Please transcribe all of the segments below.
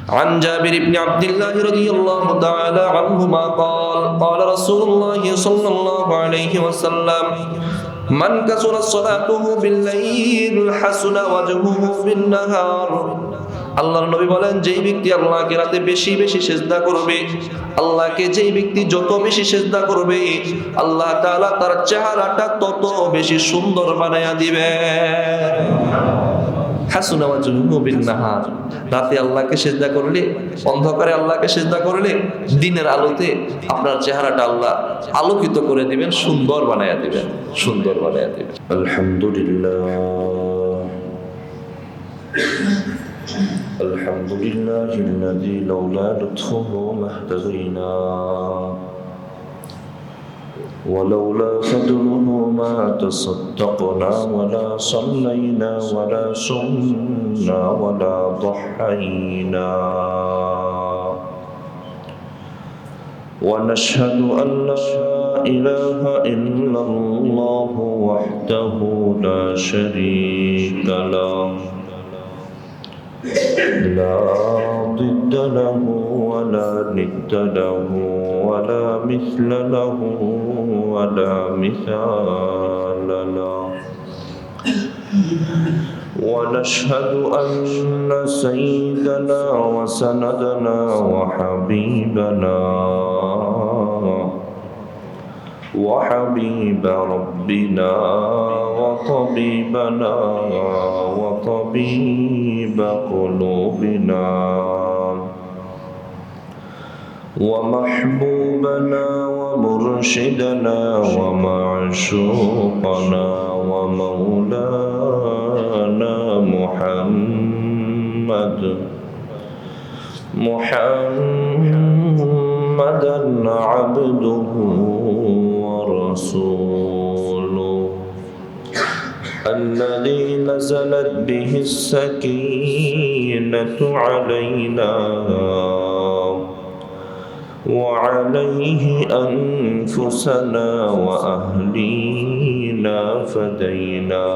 عن جابر بن عبد الله رضي الله تعالى عنهما قال قال رسول الله صلى الله عليه وسلم من كثرت صلاته بالليل حسن وجهه بالنهار আল্লাহর নবী বলেন, যেই ব্যক্তি আল্লাহকে রাতে বেশি বেশি সিজদা করবে, আল্লাহকে যেই ব্যক্তি যত বেশি সিজদা করবে, আল্লাহ তাআলা তার চেহারাটা তত বেশি সুন্দর বানায়া দিবে। হাসুনা ওয়াজহুহু বিন-নাহার, রাতে আল্লাহকে সিজদা করলে, অন্ধকারে আল্লাহকে সিজদা করলে, দিনের আলোতে আপনার চেহারাটা আল্লাহ আলোকিত করে দিবেন, সুন্দর বানায়া দিবেন, সুন্দর বানায়া দিবেন। আলহামদুলিল্লাহ الحمد لله الذي لولا لطفه ما اهتدينا ولولا فضله ما تصدقنا ولا صلينا ولا صمنا ولا ضحينا ونشهد أن لا إله إلا الله وحده لا شريك له لا ضد له ولا ند له ولا مثل له ولا مثال له ونشهد أن سيدنا وسندنا وحبيبنا وحبيب ربنا وطبيبنا وطبيب قلوبنا ومحبوبنا ومرشدنا ومعشوقنا ومولانا محمدا عبده ورسوله الذي نزلت به السكينة علينا وعليه أنفسنا وأهلينا فدينا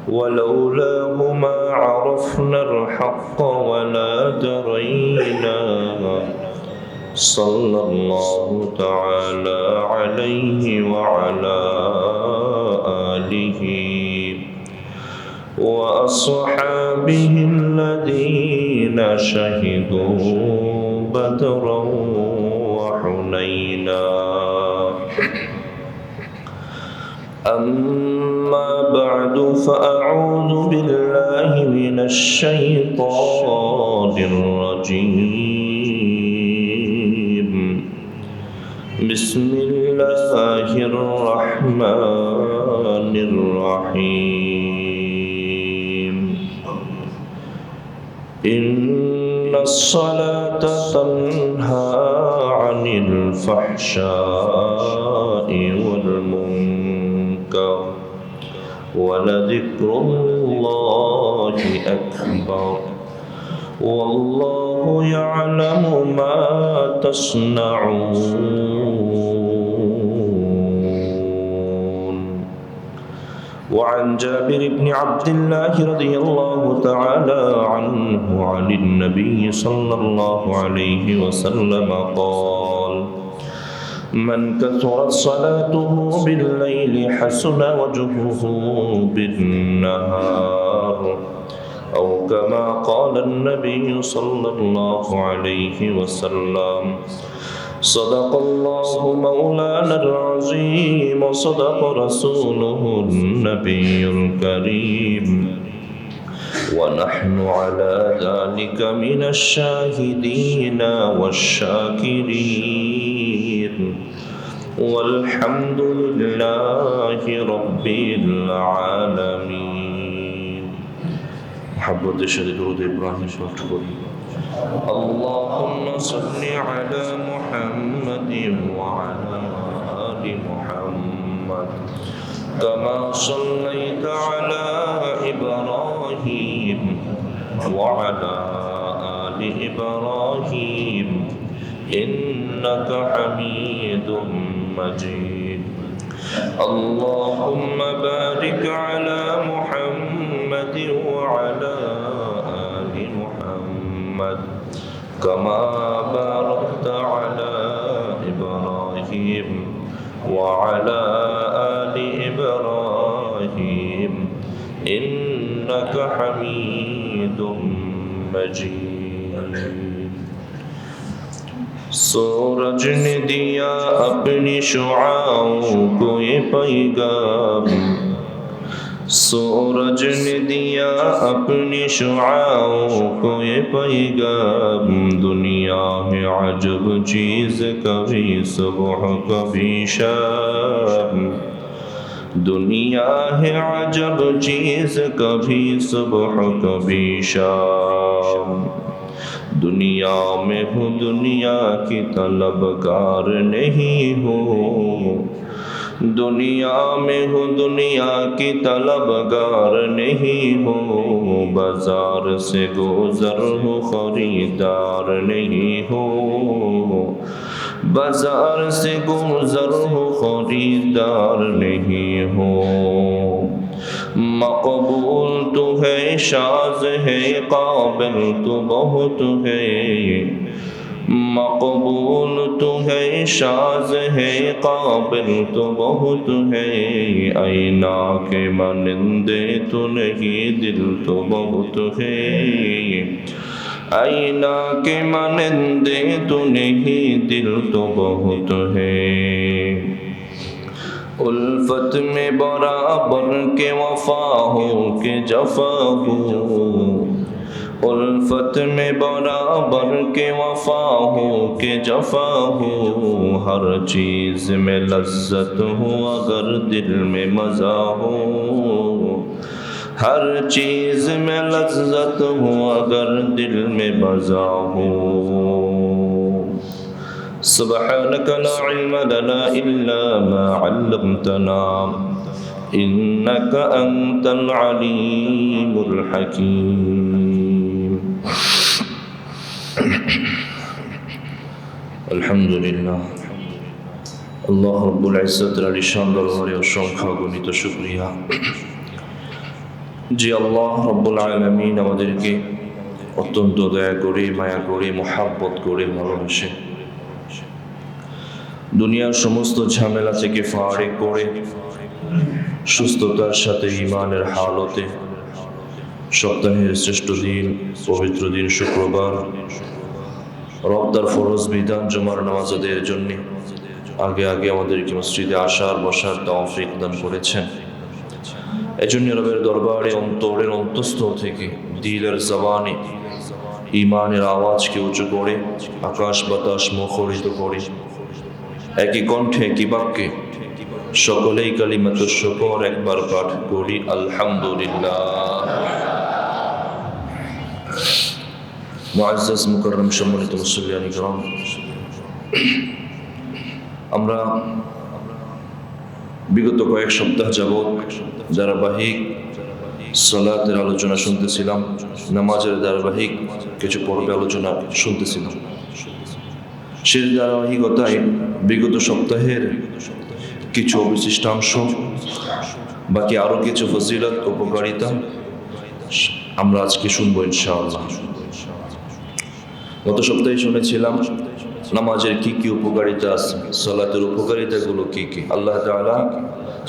ولولاه ما عرفنا الحق ولا درينا صلى الله تعالى عليه وعلى آله وأصحابه الذين شهدوا بدرا وحنينا أما بعد فأعوذ بالله من الشيطان الرجيم بسم الله الرحمن الرحيم إن الصلاة تنهى عن الفحشاء والمنكر ولذكر الله أكبر والله يعلم ما تصنعون. وعن جابر بن عبد الله رضي الله تعالى عنه عن النبي صلى الله عليه وسلم قال من كثرت صلاته بالليل حسن وجهه بالنهار أو كما قال النبي صلى الله عليه وسلم صدق الله مولانا العظيم وصدق رسوله النبي الكريم ونحن على ذلك من الشاهدين والشاكرين والحمد لله رب العالمين. محبت الشهيد درود إبراهيم شكرا. اللهم صل على محمد وعلى آل محمد كما صليت على إبراهيم وعلى آل إبراهيم إنك حميد مجيد. اللهم بارك على محمد وعلى آل محمد محمد كما باركت على إبراهيم وعلى آل إبراهيم إنك حميد مجيد सूरज ने दिया अपनी शुआओं को ये पैगाम सूरज ने दिया अपनी शुआओं को ये पैगाम दुनिया में अजब चीज़ कभी सुबह कभी शाम दुनिया है अजब चीज़ कभी सुबह कभी शाम दुनिया में हूँ दुनिया की तलबगार नहीं हो दुनिया में हूँ दुनिया की तलबगार नहीं हो बाजार से गुजर हो खरीदार नहीं हो बाजार से गुजर हो खरीदार नहीं हो मकबूल तो है शाज़ है काबिल तो बहुत है मकबूल तो है शाज़ है काबिल तो बहुत है आईना के मानिंदे तो नहीं दिल तो बहुत है आईना के मानिंदे तो नहीं दिल तो बहुत है उल्फत में बराबर के वफा हो के जफा हो उल्फत में बराबर के वफा हो के जफा हो हर चीज़ में लज्जत हो अगर दिल में मज़ा हो हर चीज़ में लज्जत हो अगर दिल में मज़ा हो सुब्हानक ला इल्म लना इल्ला मा अल्लमतना इन्नक अंतल अलीमुल हकीम अल्हम्दुलिल्लाह अल्लाह रब्बुल इज्जत आलिशान दरबारे असंख्य गणित शुक्रिया जी अल्लाह रब्बुल आलामीन আমাদেরকে অত্যন্ত দয়া করে মায়া করে মোহাব্বত করে ভালোবাসে দুনিয়ার সমস্ত ঝামেলা থেকে ফারেক করে সুস্থতার সাথে ঈমানের হালতে সপ্তাহের শ্রেষ্ঠ দিন পবিত্র দিন শুক্রবার রমজান ফরজ বিধান জুমার নামাজ আদায়ের জন্য আগে আগে আমাদেরকে মসজিদে আসার বসার তৌফিক দান করেছেন এজন্য রবের দরবারে অন্তরের অন্তঃস্থল থেকে দিলের জবানে ঈমানের আওয়াজকে উঁচু করে আকাশ বাতাস মুখরিত করে একই কণ্ঠে একই বাক্যে সকলেই কালিমাতুশ শুকর একবার পাঠ করি আলহামদুলিল্লাহ মুআজ্জাজ মুকাররম সম্মানিত মুসল্লিয়ান ইকরাম আমরা বিগত কয়েক সপ্তাহ যাবৎ ধারাবাহিক সালাতের আলোচনা শুনতেছিলাম নামাজের ধারাবাহিক কিছু পর্বে আলোচনা শুনতেছিলাম সেই ধারাবাহিকতায় বিগত সপ্তাহের কিছু অবশিষ্টাংশ বাকি আরো কিছু ফজিলত উপকারিতা আমরা আজকে শুনবো ইনশাআল্লাহ গত সপ্তাহে শুনেছিলাম নামাজের কি কি উপকারিতা আছে সালাতের উপকারিতাগুলো কি কি আল্লাহ তাআলা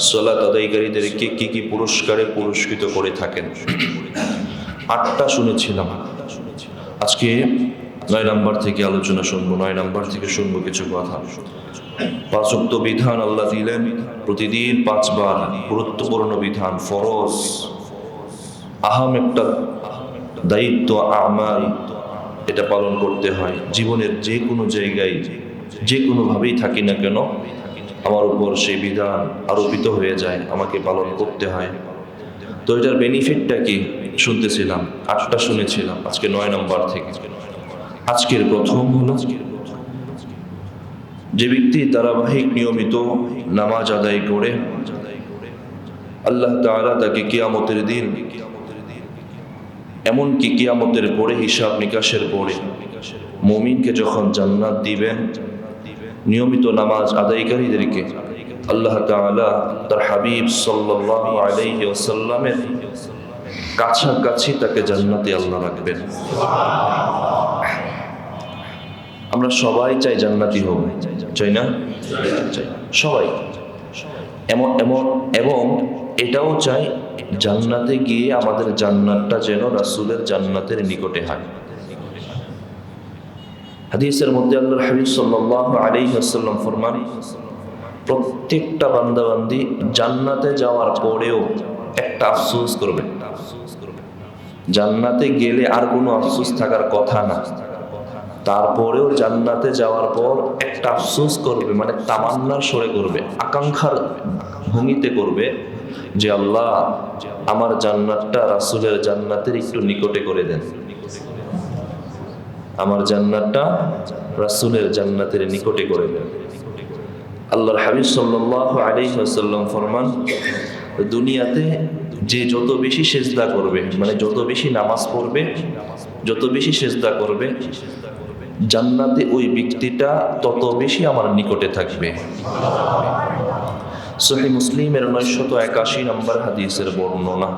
সালাত আদায়কারীদেরকে কি কি পুরস্কারে পুরস্কৃত করে থাকেন 8টা শুনেছিলাম আজকে 9 নাম্বার থেকে আলোচনা শুনবো 9 নাম্বার থেকে শুনবো কিছু কথা 5 ওয়াক্ত বিধান আল্লাহ দিলেন প্রতিদিন 5 বার গুরুত্বপূর্ণ বিধান ফরজ আহাম একটা দায়িত্ব আমাল এটা পালন করতে হয় জীবনের যে কোনো জায়গায় যে কোনো ভাবেই থাকি না কেন আমার উপর সেই বিধান আরোপিত হয়ে যায় আমাকে পালন করতে হয় তো এটার বেনিফিটটা কি শুনতেছিলাম 8টা শুনেছিলাম আজকে 9 নাম্বার থেকে আজকের প্রথম হলো যে ব্যক্তি ধারাবাহিক নিয়মিত নামাজ আদায় করে আল্লাহ তাআলা তাকে কিয়ামতের দিন এমনকি কিয়ামতের পরে হিসাব নিকাশের পরে মুমিনকে যখন জান্নাত দিবেন নিয়মিত নামাজ আদায়কারীদেরকে আল্লাহ তাআলা তার হাবিব সাল্লাল্লাহু আলাইহি ওয়াসাল্লামের কাছাকাছি তাকে জান্নাতে আল্লাহ রাখবেন আমরা সবাই চাই জান্নাতি হব, চাই না? চাই সবাই। এবং এটাও চাই জান্নাতে গিয়ে আমাদের জান্নাতটা যেন রাসূলের জান্নাতের নিকটে হয়। হাদিসের মধ্যে আল্লাহর হাবিব সাল্লাল্লাহু আলাইহি ওয়াসাল্লাম ফরমান, প্রত্যেকটা বান্দাবান্দি জান্নাতে যাওয়ার পরেও একটা আফসোস করবে। জান্নাতে গেলে আর কোনো আফসোস থাকার কথা না, তারপরেও জান্নাতে যাওয়ার পর একটা আফসোস করবে, মানে তামান্নার সরে করবে, আকাঙ্ক্ষার ভঙ্গিতে করবে যে আল্লাহ আমার জান্নাতটা রাসূলের জান্নাতের একটু নিকটে করে দেন, আমার জান্নাতটা রাসূলের জান্নাতের নিকটে করে দেন। আল্লাহর হাবিব সাল্লাল্লাহু আলাইহি ওয়াসাল্লাম ফরমান, দুনিয়াতে যে যত বেশি সেজদা করবে, মানে যত বেশি নামাজ পড়বে, যত বেশি সেজদা করবে, জান্নাতে ওই ব্যক্তিটা তত বেশি আমার নিকটে থাকবে। সহিহ মুসলিমের 981 নম্বর হাদিসের বর্ণনা।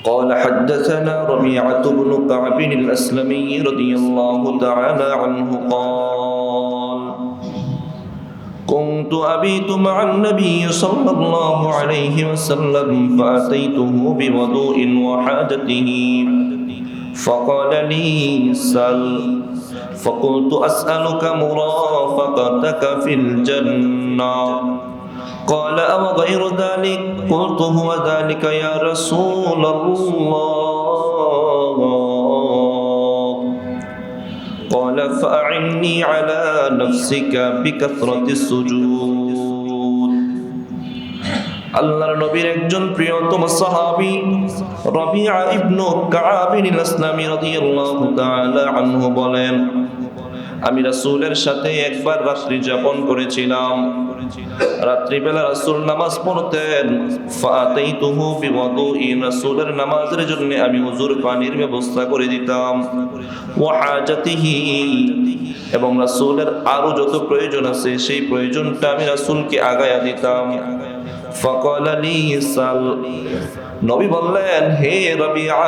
قال حدثنا ربيعة بن كعب الأسلمي رضي الله تعالى عنه قال كنت أبيت مع النبي صلى الله عليه وسلم فأتيته بوضوء وحاجته فقال لي سل فقلت أسألك مرافقتك في الجنة قال أو غير ذلك قلت هو ذلك يا رسول الله قال فأعني على نفسك بكثرة السجود আল্লাহর নবীর একজন প্রিয়তম সাহাবী রবিআ ইবনে কাআব আল-আসলামী রাদিয়াল্লাহু তাআলা আনহু বলেন, আমি রাসূলের সাথে একবার রাত্রি যাপন করেছিলাম। রাত্রিবেলা রাসূল নামাজ পড়তেন। ফাআতাইতুহু বিওয়াদুইন, রাসূলের নামাজের জন্য আমি হুজুর পানির ব্যবস্থা করে দিতাম। ওয়া হাজাতিহি, এবং রাসূলের আরো যত প্রয়োজন আছে সেই প্রয়োজনটা আমি রাসূলকে আগায়া দিতাম। ফাকালা লি সাল, নবী বললেন, হে রবিআ,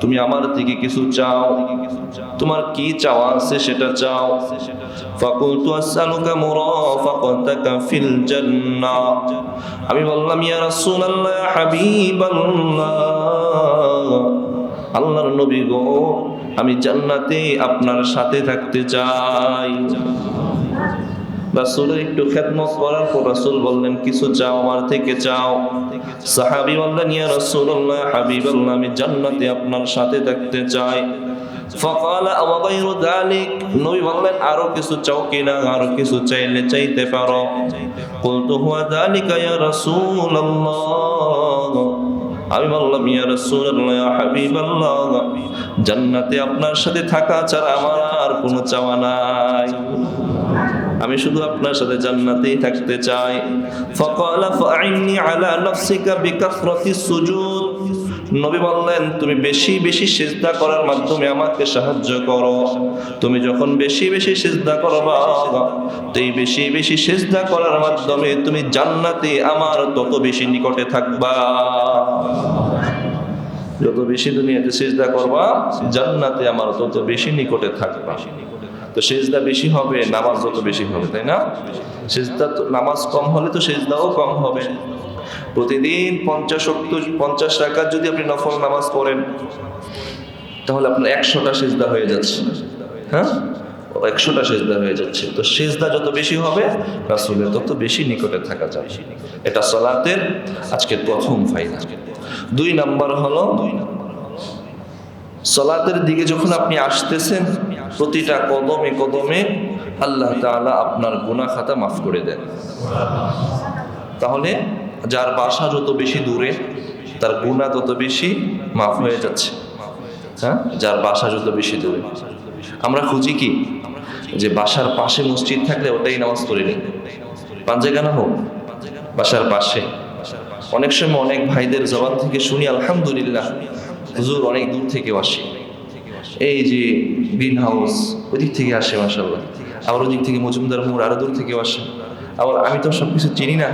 তুমি আমার থেকে কিছু চাও, তোমার কি চাওয়া আছে সেটা চাও। ফাকুলতু আসআলুকা মুরাফাকাতাকা ফিল জান্নাহ, আমি বললাম, ইয়া রাসূলুল্লাহ, ইয়া হাবিবাল্লাহ, আল্লাহর নবী গো, আমি জান্নাতে আপনার সাথে থাকতে চাই। রাসূলের একটু খেদমত করার পর রাসূল বললেন, কিছু চাও, আমার থেকে চাও। সাহাবী বললেন, ইয়া রাসূলুল্লাহ, হাবিবাল্লাহ, আমি জান্নাতে আপনার সাথে থাকতে চাই। ফাকালা আও গায়রু যালিক, নবী বললেন, আরো কিছু চাও কিনা? আরো কিছু চাইলে চাইতে পারো। কুলতু হুয়া যালিকা ইয়া রাসূলুল্লাহ, আমি বললাম, ইয়া রাসূলুল্লাহ, ইয়া হাবিবাল্লাহ, জান্নাতে আপনার সাথে থাকা ছাড়া আমার আর কোনো চাওয়া নাই, আমি শুধু আপনার সাথে জান্নাতেই থাকতে চাই। ফাকালা ফাআইনি আলা নাফসিকা বিকাসরাতিস সুজুদ, নবী বললেন, তুমি বেশি বেশি সিজদা করার মাধ্যমে আমাকে সাহায্য করো। তুমি যখন বেশি বেশি সিজদা করবা, তো এই বেশি বেশি সিজদা করার মাধ্যমে তুমি জান্নাতে আমার তত বেশি নিকটে থাকবা। যত বেশি দুনিয়াতে সিজদা করবা, জান্নাতে আমার তত বেশি নিকটে থাকবা। তো সিজদা বেশি হবে, নামাজ যত বেশি হবে, তাই না? সিজদা, নামাজ কম হলে তো সিজদাও কম হবে। প্রতিদিন 50 রাকাত যদি আপনি নফল নামাজ পড়েন, তাহলে আপনার 100টা সিজদা হয়ে যাচ্ছে। হ্যাঁ, 100টা সিজদা হয়ে যাচ্ছে। তো সিজদা যত বেশি হবে, রাসূলের তত বেশি নিকটে থাকা যাবে। এটা সালাতের আজকের প্রথম ফায়দা। 2 নাম্বার হলো, সালাতের দিকে যখন আপনি আসতেছেন, প্রতিটা কদমে কদমে আল্লাহ তাআলা আপনার গুনাহ খাতা মাফ করে দেন। তাহলে যার বাসা যত বেশি দূরে, তার গুনাহ তত বেশি মাফ হয়ে যাচ্ছে। হ্যাঁ, যার বাসা যত বেশি দূরে। আমরা খুঁজি কি, যে বাসার পাশে মসজিদ থাকলে ওটাই নামাজ পড়ি নি, পাঞ্জেগানা হোক বাসার পাশে। অনেক সময় অনেক ভাইদের জবান থেকে শুনি, আলহামদুলিল্লাহ হুজুর অনেক দূর থেকে আসে, এই যে গ্রিন হাউস ওদিক থেকে আসে, মাশাআল্লাহ। আবার ওদিক থেকে মজুমদার মোড় আরো দূর থেকে আসে। আবার আমি তো সবকিছু চিনি না,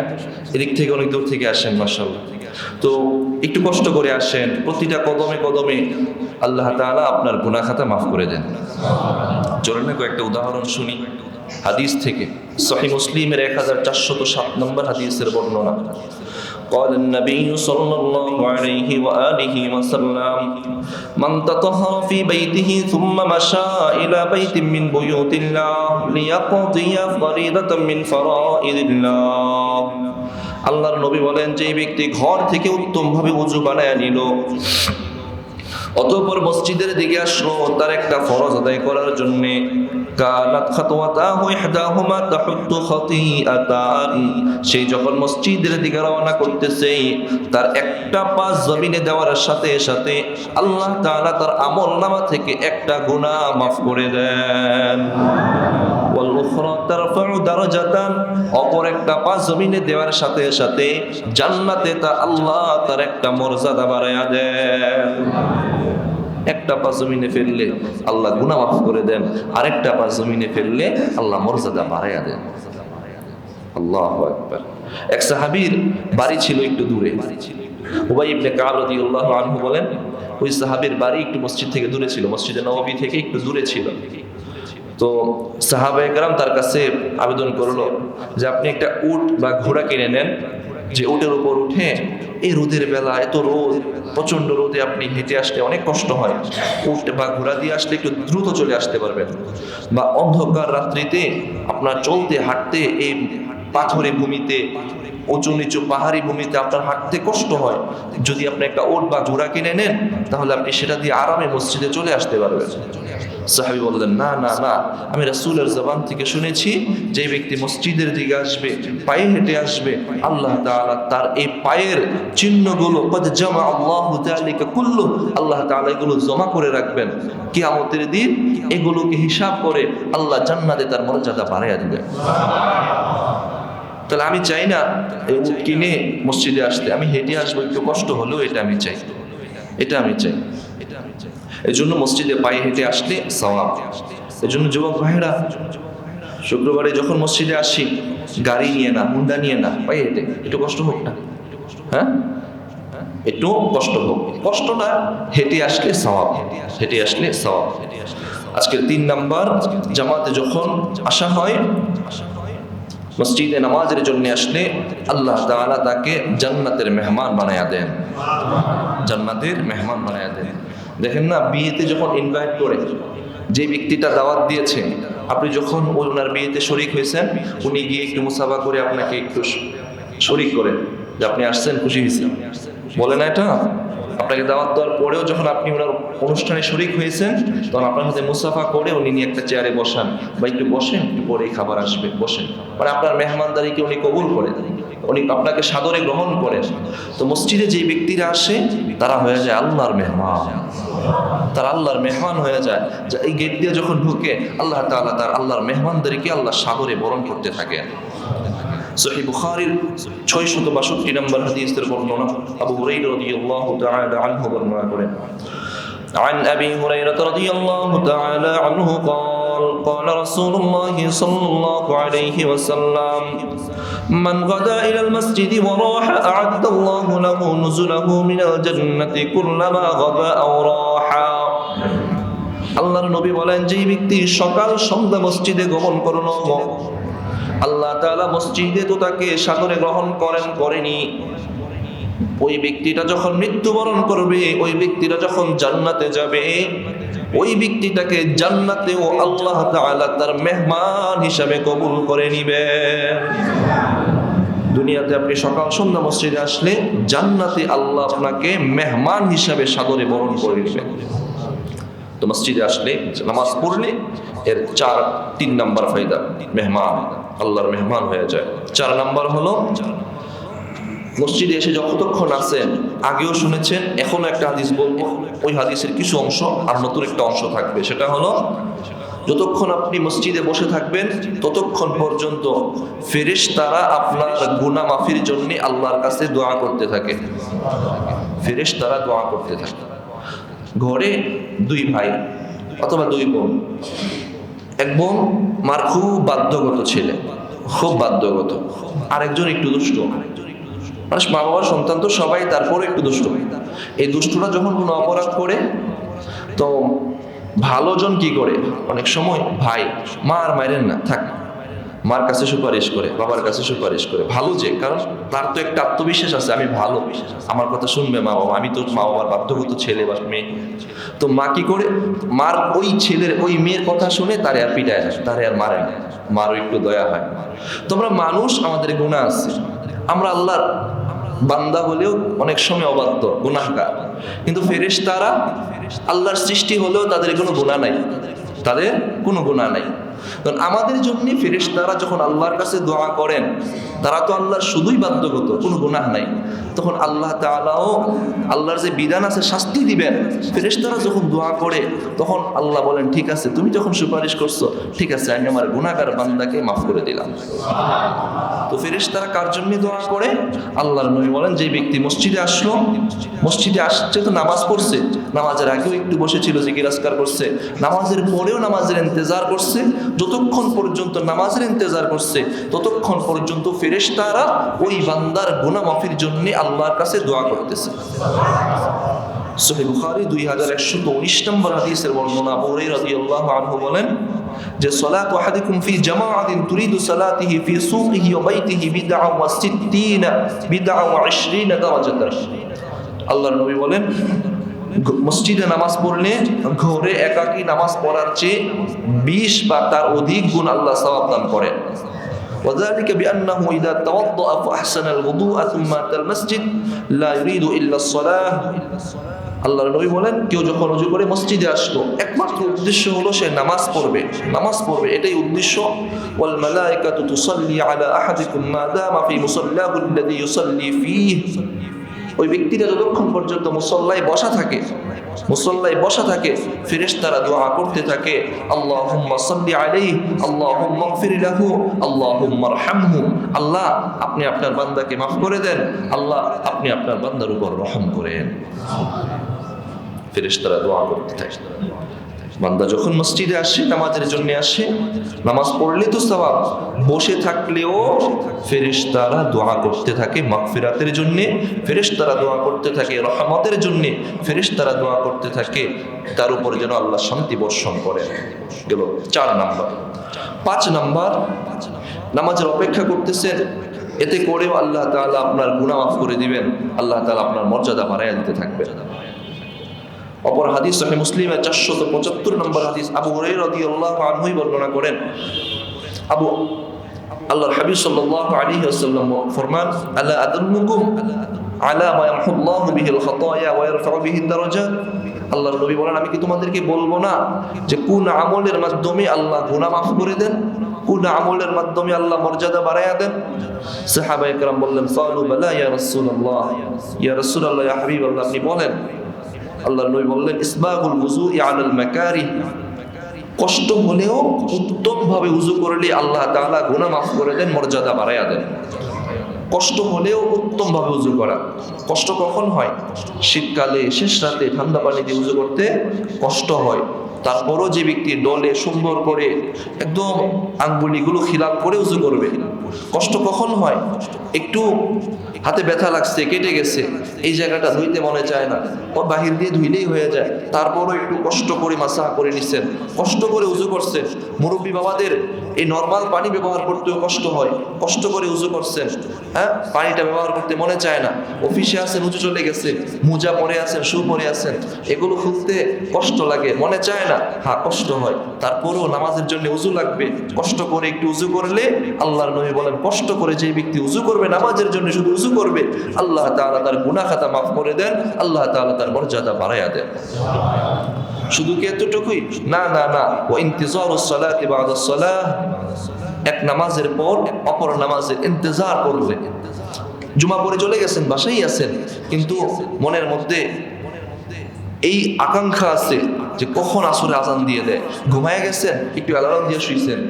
এদিক থেকে অনেক দূর থেকে আসেন, মাশাআল্লাহ। তো একটু কষ্ট করে আসেন, প্রতিটা কদমে কদমে আল্লাহ তাআলা আপনার গুনাহ খাতা মাফ করে দেন। চলুন না কয়েকটা উদাহরণ শুনি হাদিস থেকে। সহিহ মুসলিমের 1407 নম্বর হাদিসের বর্ণনা। قال النبي صلى الله عليه وآله وسلم من تطهر في بيته ثم مشى إلى بيت من بيوت الله ليقضي فريضة من فرائض الله। আল্লাহর নবী বলেন, যে ব্যক্তি ঘর থেকে উত্তমভাবে ওযু বানায় নিল, অতঃপর মসজিদের দিকে আসলো তার একটা ফরজ আদায় করার জন্য, কানাত খাতওয়াতাহু ইহদাহুমা তাহুত্তু খাতিআতান, সেই যখন মসজিদের দিকে রওনা করতেছে তার একটা পা জমিনে দেওয়ার সাথে সাথে আল্লাহ তাআলা তার আমলনামা থেকে একটা গুনাহ মাফ করে দেন। ওয়াল উখরা তারফাউ দারাজাতান, অপর একটা পা জমিনে দেওয়ার সাথে সাথে জান্নাতে তা আল্লাহ তার একটা মর্যাদা বাড়ায়া দেন। একটা পা জমিনে ফেললে আল্লাহ গুনাহ মাফ করে দেন, আরেকটা পা জমিনে ফেললে আল্লাহ মর্যাদা বাড়ায়া দেন। আল্লাহু আকবার। এক সাহাবীর বাড়ি ছিল একটু দূরে। উবাই ইবনে কাব রাদিয়াল্লাহু আনহু বলেন, ওই সাহাবীর বাড়ি একটু মসজিদ থেকে দূরে ছিল, মসজিদে নববী থেকে একটু দূরে ছিল। তো সাহাবায়ে কেরাম তার কাছে আবেদন করলো যে আপনি একটা উট বা ঘোড়া কিনে নেন, যে উটের উপর উঠে এই রোদের বেলা, এত রোদ, প্রচন্ড রোদে আপনি হেঁটে আসতে অনেক কষ্ট হয়, উট বা ঘোড়া দিয়ে আসলে একটু দ্রুত চলে আসতে পারবেন। বা অন্ধকার রাত্রিতে আপনার চলতে হাঁটতে এই পাথরে ভূমিতে, উঁচু নিচু পাহাড়ি ভূমিতে আপনার হাঁটতে কষ্ট হয়, যদি আপনি একটা উট বা ঘোড়া কিনে নেন তাহলে আপনি সেটা দিয়ে আরামে মসজিদে চলে আসতে পারবেন। সাহাবী বললেন, না না না, আমি রাসূলের জবান থেকে শুনেছি যে ব্যক্তি মসজিদের দিকে আসবে, পায়ে হেঁটে আসবে, আল্লাহ তাআলা তার এই পায়ের চিহ্নগুলো কদ জামা আল্লাহু যালিকা কুল্লু, আল্লাহ তাআলা এগুলো জমা করে রাখবেন, কিয়ামতের দিন এগুলোকে হিসাব করে আল্লাহ জান্নাতে তার মর্যাদা বাড়ায়া দিবেন। তাহলে আমি চাই না এই উট কিনে মসজিদে আসতে, আমি হেঁটে আসবো, একটু কষ্ট হলেও এটা আমি চাই, এটা আমি চাই। এই জন্য মসজিদে পায়ে হেঁটে আসলে সওয়াব। এই জন্য যুবক ভাইয়েরা, শুক্রবারে যখন মসজিদে আসি গাড়ি নিয়ে না, হুন্ডা নিয়ে না, পায়ে হেঁটে, একটু কষ্ট হোক না, হ্যাঁ একটু কষ্ট হোক, কষ্ট না, হেঁটে আসলে সওয়াব, হেঁটে আসলে সওয়াব। আজকের 3 নাম্বার, জামাতে যখন আসা হয়, মসজিদে নামাজের জন্য আসলে আল্লাহ তাআলা তাকে জান্নাতের মেহমান বানায়া দেন, জান্নাতের মেহমান বানায়া দেন। দেখেন না, বিয়েতে যখন ইনভাইট করে, যে ব্যক্তিটা দাওয়াত দিয়েছে, আপনি যখন ওনার বিয়েতে শরীক হয়েছেন, উনি গিয়ে একটু মুসাফা করে আপনাকে একটু শরীক করেন যে আপনি আসছেন, খুশি হয়েছেন, বলে না এটা? আপনাকে দাওয়াত দেওয়ার পরেও যখন আপনি ওনার অনুষ্ঠানে শরীক হয়েছেন, তখন আপনার সাথে মুসাফা করে উনি নিয়ে একটা চেয়ারে বসান, বা একটু বসেন, একটু পরেই খাবার আসবে, বসেন, মানে আপনার মেহমানদারিকে উনি কবুল করেন, উনি আপনাকে সাদরে গ্রহণ করেন। তো মসজিদে যে ব্যক্তিরা আসে তারা হয়ে যায় আল্লাহর মেহমান, তার আল্লাহর মেহমান হয়ে যায়। যে এই গেট দিয়ে যখন ঢুকে আল্লাহ তাআলা তার আল্লাহর মেহমানদারিকে আল্লাহ সাদরে বরণ করতে থাকেন। সহিহ বুখারীর 662 নম্বর হাদিসের বর্ণনা, আবু হুরায়রা রাদিয়াল্লাহু তাআলা আনহু বর্ণনা করেন। عن أبي هريرة رضي الله تعالى عنه قال قال رسول الله صلى الله عليه وسلم من غدا إلى المسجد وراح أعد الله له نزله من الجنة كلما غدا أو راح। আল্লাহর নবী বলেন, যে ব্যক্তি সকাল সন্ধ্যা মসজিদে গমন করলো, আল্লাহ তাআলা মসজিদে তো তাকে সাদরে গ্রহণ করেনি, ওই ব্যক্তিটা যখন মৃত্যুবরণ করবে, ওই ব্যক্তিটা যখন জান্নাতে যাবে, ওই ব্যক্তিটাকে জান্নাতেও আল্লাহ তাআলা তার মেহমান হিসাবে কবুল করে নিবে। দুনিয়াতে আপনি সকাল সন্ধ্যা মসজিদে আসলে জান্নাতে আল্লাহ আপনাকে মেহমান হিসাবে সাদরে বরণ করে নেবেন। তো মসজিদে আসলে নামাজ পড়লে এর 3 নাম্বার ফায়দা, মেহমান, আল্লাহর মেহমান হয়ে যায়। 4 নাম্বার হলো, মসজিদে এসে যতক্ষণ আছেন, আগেও শুনেছেন, এখনো একটা হাদিস বলবো, ওই হাদিসের কিছু অংশ আর নতুন একটা অংশ থাকবে। সেটা হলো, যতক্ষণ আপনি মসজিদে বসে থাকবেন ততক্ষণ পর্যন্ত ফেরেশতারা আপনার গুনাহ মাফির জন্য আল্লাহর কাছে দোয়া করতে থাকে, ফেরেশতারা দোয়া করতে থাকে। ঘরে 2 ভাই অথবা 2 বোন, এক বোন মার খুব বাধ্যগত ছেলে, খুব বাধ্যগত, আরেকজন একটু দুষ্ট, মানুষ মা বাবার সন্তান তো সবাই, তারপরে একটু দুষ্ট। এই দুষ্টরা যখন কোনো অপরাধ করে, তো ভালো জন কি করে, অনেক সময় ভাই মা আর মায়ের না থাক, মার কাছে সুপারিশ করে, বাবার কাছে সুপারিশ করে, ভালো যে, কারণ তার তো একটা আত্মবিশ্বাস আছে, আমি ভালো, আমার কথা শুনবে মা বাবা, আমি তো মা বাবার বাধ্যগত ছেলে বা মেয়ে। তো মা কি করে, মার ওই ছেলের ওই মেয়ের কথা শুনে তারে আর পিটায় না, তারে আর মারে না, মারও একটু দয়া হয়। তোমরা মানুষ, আমাদের গুনাহ আছে, আমরা আল্লাহর বান্দা হলেও অনেক সময় অবাধ্য, গুনাহগার। কিন্তু ফেরেশতারা আল্লাহর সৃষ্টি হলেও তাদের কোনো গুনাহ নাই, তাদের কোনো গুনাহ নাই। কারণ আমাদের জন্য ফেরেশতারা যখন আল্লাহর কাছে দোয়া করেন, তারা তো আল্লাহর শুধুই বাধ্যগত, কোনো গুনাহ নাই। তখন আল্লাহ তাআলাও আল্লাহর যে বিধান আছে শাস্তি দিবেন, ফেরেশতারা যখন দোয়া করে তখন আল্লাহ বলেন ঠিক আছে, তুমি যখন সুপারিশ করছো ঠিক আছে, আমি আমার গুনাহগার বান্দাকে মাফ করে দিলাম। তো ফেরেশতারা কার জন্য দোয়া করে? আল্লাহর নবী বলেন, যে ব্যক্তি মসজিদে আসলো, মসজিদে আসছে তো নামাজ পড়ছে, নামাজের আগেও একটু বসেছিল, জিকির আজকার করছে, নামাজের পরেও নামাজের ইন্তজার করছে, যতক্ষণ পর্যন্ত নামাজের ইন্তজার করছে ততক্ষণ পর্যন্ত ফেরেশতারা ওই বান্দার গুনাহ মাফির জন্য আল্লাহর কাছে দোয়া করতেছে। সহিহ বুখারী 2119 নম্বর হাদিসের বর্ণনা, আবু হুরায়রা রাদিয়াল্লাহু আনহু বলেন যে সালাতু আহাদিকুম ফি জামাআতিন তুরিদু সালাতিহি ফি সুকিহি ওয়া বাইতিহি বিদআ ওয়া 60 বিদআ ওয়া 20 দারাজাতান। আল্লাহর নবী বলেন, মসজিদে নামাজ পড়লে ঘরে একাকী নামাজ পড়ার চেয়ে 20 বা তার অধিক গুণ আল্লাহ সওয়াব দান করেন। وذلك بأنه إذا توضأ فأحسن الوضوء ثم أتى المسجد لا يريد إلا الصلاة। আল্লাহর নবী বলেন, কেউ যখন ওযু করে মসজিদে আসলো, একমাত্র উদ্দেশ্য হলো সে নামাজ পড়বে, নামাজ পড়বে, এটাই উদ্দেশ্য। ওয়াল মালায়েকাতু তুসাল্লি আলা আহাদিকুম মা দামা ফি মুসাল্লাহু আল্লাযী ইউসাল্লি ফীহি। ওই ব্যক্তিটা যতক্ষণ পর্যন্ত মুসল্লায় বসা থাকে, মুসল্লায় বসা থাকে, ফেরেশতারা দোয়া করতে থাকে, আল্লাহুম্মা সাল্লি আলাইহি, আল্লাহুম্মা গফির লাহু, আল্লাহুম্মা আরহামহু। আল্লাহ আপনি আপনার বান্দাকে মাফ করে দেন, আল্লাহ আপনি আপনার বান্দার উপর রহম করেন। ফেরেশতারা দোয়া করতে থাকে। বান্দা যখন মসজিদে আসে, নামাজের জন্য আসে, নামাজ পড়লে তো সওয়াব, বসে থাকলেও ফেরেশতারা দোয়া করতে থাকে মাগফিরাতের জন্য, ফেরেশতারা দোয়া করতে থাকে রহমতের জন্য, ফেরেশতারা দোয়া করতে থাকে তার উপর যেন আল্লাহ শান্তি বর্ষণ করেন। গেল 4 নাম্বার। 5 নাম্বার, নামাজের অপেক্ষা করতেছেন, এতে করেও আল্লাহ তাআলা আপনার গুনাহ মাফ করে দিবেন, আল্লাহ তাআলা আপনার মর্যাদা বাড়ায় দিতে থাকবেন। অপর হাদিস সহিহ মুসলিমের 475 নম্বর হাদিস, আবু হুরায়রা রাদিয়াল্লাহু আনহু বর্ণনা করেন, আল্লাহর হাবিব সাল্লাল্লাহু আলাইহি ওয়াসাল্লাম ফরমান, আলা আদুল্লুকুম আলা মা ইয়ামহুল্লাহু বিহিল খাতায়া ওয়া ইয়ারফাউ বিহি দারাজাত। আল্লাহর নবী বলেন, আমি কি তোমাদেরকে বলবো না যে কোন আমলের মাধ্যমে আল্লাহ গুনাহ মাফ করে দেন, কোন আমলের মাধ্যমে আল্লাহ মর্যাদা বাড়ায়া দেন? সাহাবায়ে কেরাম বললেন, ক্বালু বালা ইয়া রাসূলুল্লাহ, ইয়া রাসূলুল্লাহ, ইয়া হাবিবাল্লাহ, আপনি বলেন। আল্লাহর নবী বললেন, ইসবাগুল ওযুই আলাল মাকারিহ, কষ্ট হলেও উত্তম ভাবে ওযু করলে আল্লাহ তাআলা গুনাহ মাফ করে দেন, মর্যাদা বাড়ায়া দেন। কষ্ট হলেও উত্তম ভাবে ওযু করা। কষ্ট কখন হয়? শীতকালে শেষ রাতে ঠান্ডা পানি দিয়ে ওযু করতে কষ্ট হয়, তারপরও যে ব্যক্তি ডলে সুন্দর করে একদম আঙ্গুলিগুলো খিলাল করে ওযু করবে। কষ্ট কখন হয়? একটু হাতে ব্যথা লাগছে, কেটে গেছে, এই জায়গাটা ধুইতে মনে চায় না, ও বাহির দিয়ে ধুইলেই হয়ে যায়, তারপরও একটু কষ্ট করে মাসাহ করে নিচ্ছেন, কষ্ট করে ওযু করছেন। মুরব্বী বাবাদের এই নর্মাল পানি ব্যবহার করতেও কষ্ট হয়, কষ্ট করে ওযু করছেন, হ্যাঁ, পানিটা ব্যবহার করতে মনে চায় না, অফিসে আছেন, ওযু চলে গেছে, মোজা পরে আছেন, শু পরে আছেন, এগুলো খুলতে কষ্ট লাগে, মনে চায় না, হ্যাঁ কষ্ট হয়, তারপরেও নামাজের জন্য ওযু লাগবে, কষ্ট করে একটু ওযু করলে আল্লাহর নবী বলেন, কষ্ট করে যে ব্যক্তি ওযু করবে, নামাজের জন্য শুধু ওযু করবে, আল্লাহ তাআলা তার গুনাহ খাতা মাফ করে দেন, আল্লাহ তাআলা তার মর্যাদা বাড়ায়া দেন। শুধু কি এতটুকুই? না না না, ওয়া ইন্তিজারুস সালাতি বাদাস সালাহ, এক নামাজের পর অপর নামাজের ইন্তজার করবে। জুমা পড়ে চলে গেছেন, বাসায় আছেন, কিন্তু মনের মধ্যে এই আকাঙ্ক্ষা আছে যে কখন আসরে আজান দিয়ে দেয়, ঘুমায় গেছেন, একটু অ্যালার্ম দিয়ে শুইছেন,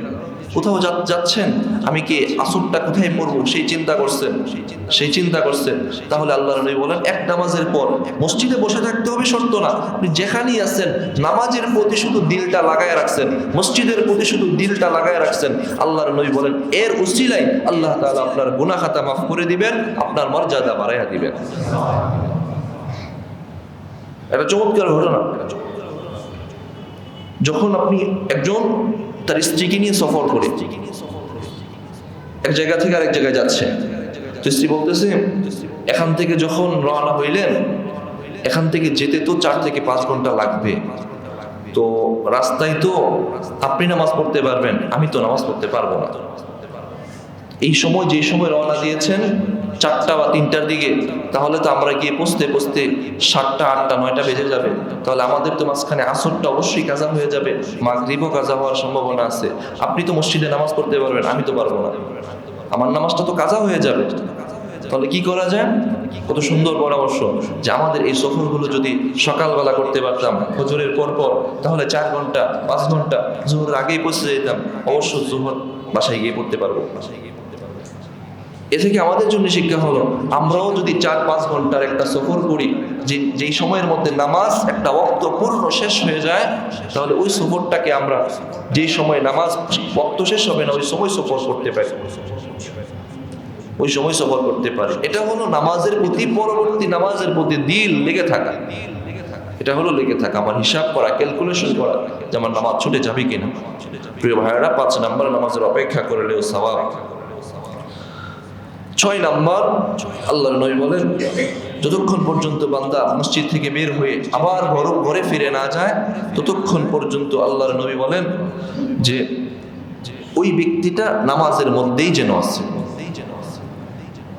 কোথাও যাচ্ছেন, আমি কি আসরটা কোথায় পড়বো সেই চিন্তা করছেন, তাহলে আল্লাহর নবী বলেন এক নামাজের পর মসজিদে বসে থাকতে হবে শর্ত না, আপনি যেখানেই আছেন নামাজের প্রতি শুধু দিলটা লাগায় রাখছেন, মসজিদের প্রতি শুধু দিলটা লাগায় রাখছেন, আল্লাহর নবী বলেন এর উসিলায় আল্লাহ তাআলা আপনার গুনাহ খাতা মাফ করে দিবেন, আপনার মর্যাদা বাড়াইয়া দিবেন। একটা চমৎকার ঘটনা, যখন আপনি একজন তার স্ত্রীকে নিয়ে সফর করে এক জায়গা থেকে আরেক জায়গায় যাচ্ছে, তো স্ত্রী বলতেছে এখান থেকে যখন রওনা হইলেন, এখান থেকে যেতে তো 4 থেকে 5 ঘন্টা লাগবে, তো রাস্তায় তো আপনি নামাজ পড়তে পারবেন, আমি তো নামাজ পড়তে পারবো না। এই সময় যে সময় রওনা দিয়েছেন 4টা বা 3টার দিকে, তাহলে তো আমরা গিয়ে পৌঁছতে 7টা 8টা 9টা বেজে যাবে, তাহলে আমাদের তো মাঝখানে আসরটা অবশ্যই কাজা হয়ে যাবে, মাগরিবও কাজা হওয়ার সম্ভাবনা আছে। আপনি তো মসজিদে নামাজ পড়তে পারবেন, আমি তো পারবো না, আমার নামাজটা তো কাজা হয়ে যাবে। তাহলে কি করা যায়? কত সুন্দর পরামর্শ যে আমাদের এই সফরগুলো যদি সকালবেলা করতে পারতাম ফজরের পর, তাহলে 4 ঘন্টা 5 ঘন্টা জোহরের আগেই পৌঁছে যেতাম, অবশ্য জোহর বাসায় গিয়ে পড়তে পারবো। এ থেকে আমাদের জন্য শিক্ষা হলো, আমরাও যদি 4-5 ঘন্টার একটা সফর করি, যেই সময়ের মধ্যে নামাজ একটা ওয়াক্ত পূর্ণ শেষ হয়ে যায়, তাহলে ওই সফরটাকে আমরা যেই সময় নামাজ ওয়াক্ত শেষ হবে না ওই সময় সফর করতে পারি, এটা হলো নামাজের প্রতি, পরবর্তী নামাজের প্রতি দিল লেগে থাকা, এটা হলো লেগে থাকা, আমার হিসাব করা, ক্যালকুলেশন করা যে আমার নামাজ ছুটে যাবে কিনা। প্রিয় ভাইয়েরা, 5 নম্বর নামাজের অপেক্ষা করলেও সওয়াব। 6 নম্বর, আল্লাহর নবী বলেন যতক্ষণ পর্যন্ত বান্দা মসজিদ থেকে বের হয়ে আবার ঘরে ফিরে না যায়, ততক্ষণ পর্যন্ত আল্লাহর নবী বলেন যে ওই ব্যক্তিটা নামাজের মধ্যেই যেন আছে,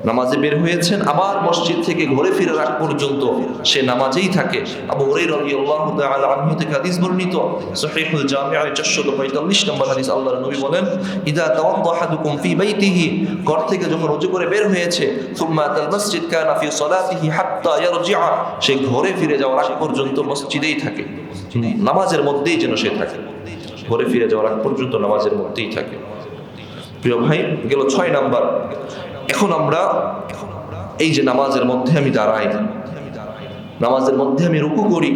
নামাজে বের হয়েছেন আবার মসজিদ থেকে ঘরে ফিরে রাখ পর্যন্ত সে নামাজেই থাকে। আবু হুরায়রা রাদিয়াল্লাহু তাআলা আনহু থেকে হাদিস বর্ণিত, সহিহুল জামিআ 445 নম্বর হাদিস, আল্লাহর নবী বলেন ইযা তাওয়াদ্দা আহাদুকুম ফি বাইতিহি, ঘর থেকে যখন ওযু করে বের হয়েছে, সুম্মা আতাল মসজিদ কানা ফি সালাতিহি হাত্তা ইয়ারজিআ, সে ঘরে ফিরে যাওয়ার আগ পর্যন্ত মসজিদেই থাকে, নামাজের মধ্যেই যেন সে থাকে, ঘরে ফিরে যাওয়ার আগ পর্যন্ত নামাজের মধ্যেই থাকে। প্রিয় ভাই, গেল 6 নাম্বার। এখন আমরা এই যে নামাজের মধ্যে আমি দাঁড়াই, নামাজের মধ্যে আমি রুকু করি,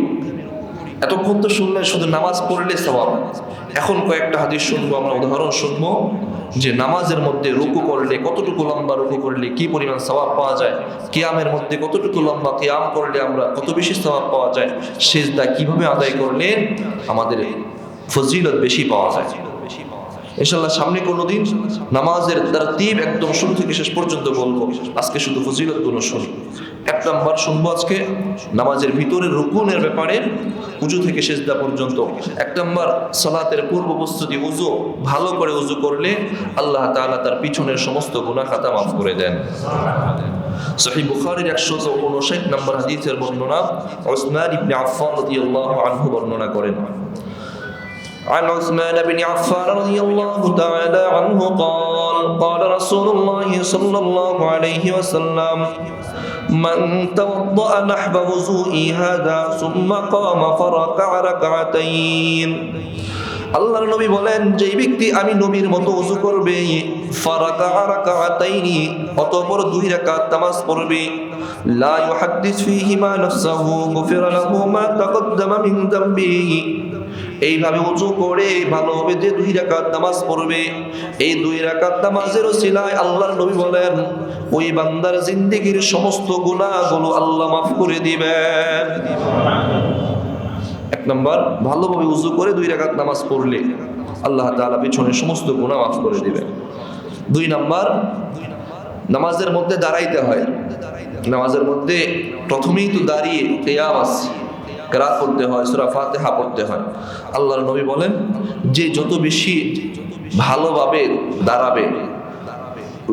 এতক্ষণ তো শুনলে শুধু নামাজ পড়লে সওয়াব, এখন কয়েকটা হাদিস শুনবো, আমরা উদাহরণ শুনবো যে নামাজের মধ্যে রুকু করলে, কতটুকু লম্বা রুকু করলে কি পরিমাণ সওয়াব পাওয়া যায়, কিয়ামের মধ্যে কতটুকু লম্বা কিয়াম করলে আমরা কত বেশি সওয়াব পাওয়া যায়, সিজদা কিভাবে আদায় করলে আমাদের ফজিলত বেশি পাওয়া যায়। ইনশাআল্লাহ সামনে কোনোদিন নামাজের তারতিব একদম শুরু থেকে শেষ পর্যন্ত বলবো, আজকে শুধু ফজিলতগুলো শুনি। 1 নাম্বার শুনবো আজকে নামাজের ভিতরের রুকুনের ব্যাপারে, উজু থেকে সিজদা পর্যন্ত। 1 নাম্বার সালাতের পূর্ব প্রস্তুতি, উজু ভালো করে উজু করলে আল্লাহ তাআলা তার পিছনের সমস্ত গুনাহ খাতা মাফ করে দেন। সহিহ বুখারীর 159 নম্বর হাদিসের বর্ণনা, উসমান ইবনে আফফান রাদিয়াল্লাহু আনহু বর্ণনা করেন, عن عثمان بن عفان رضي الله تعالى عنه قال قال رسول الله صلى الله عليه وسلم من توضأ نحو وضوئي هذا ثم قام فركع ركعتين, আল্লাহর নবী বলেন যে ব্যক্তি আমি নবীর মতো ওযু করবে, ফারাকা রাকাতাইনি, অতঃপর 2 রাকাত নামাজ পড়বে, লা ইউহাদ্দিস ফীহিমা নাফসাহু গুফিরা লাহু মা তাকদ্দামা মিন যামবিহি, এইভাবে ওযু করে ভালোভাবে যে 2 রাকাত নামাজ পড়বে, এই 2 রাকাত নামাজের ওসিলায় আল্লাহর নবী বলেন ওই বান্দার জিন্দেগীর সমস্ত গুনাহগুলো আল্লাহ মাফ করে দিবেন। 1 নাম্বার, ভালোভাবে ওযু করে 2 রাকাত নামাজ পড়লে আল্লাহ তাআলা পিছনের সমস্ত গুনাহ মাফ করে দিবেন। 2 নাম্বার, নামাজের মধ্যে দাঁড়াইতে হয়, নামাজের মধ্যে প্রথমেই তো দাঁড়িয়ে কিয়াম আছে, কিরাত পড়তে হয়, সূরা ফাতিহা পড়তে হয়। আল্লাহর নবী বলেন যে যত বেশি ভালোভাবে দাঁড়াবে,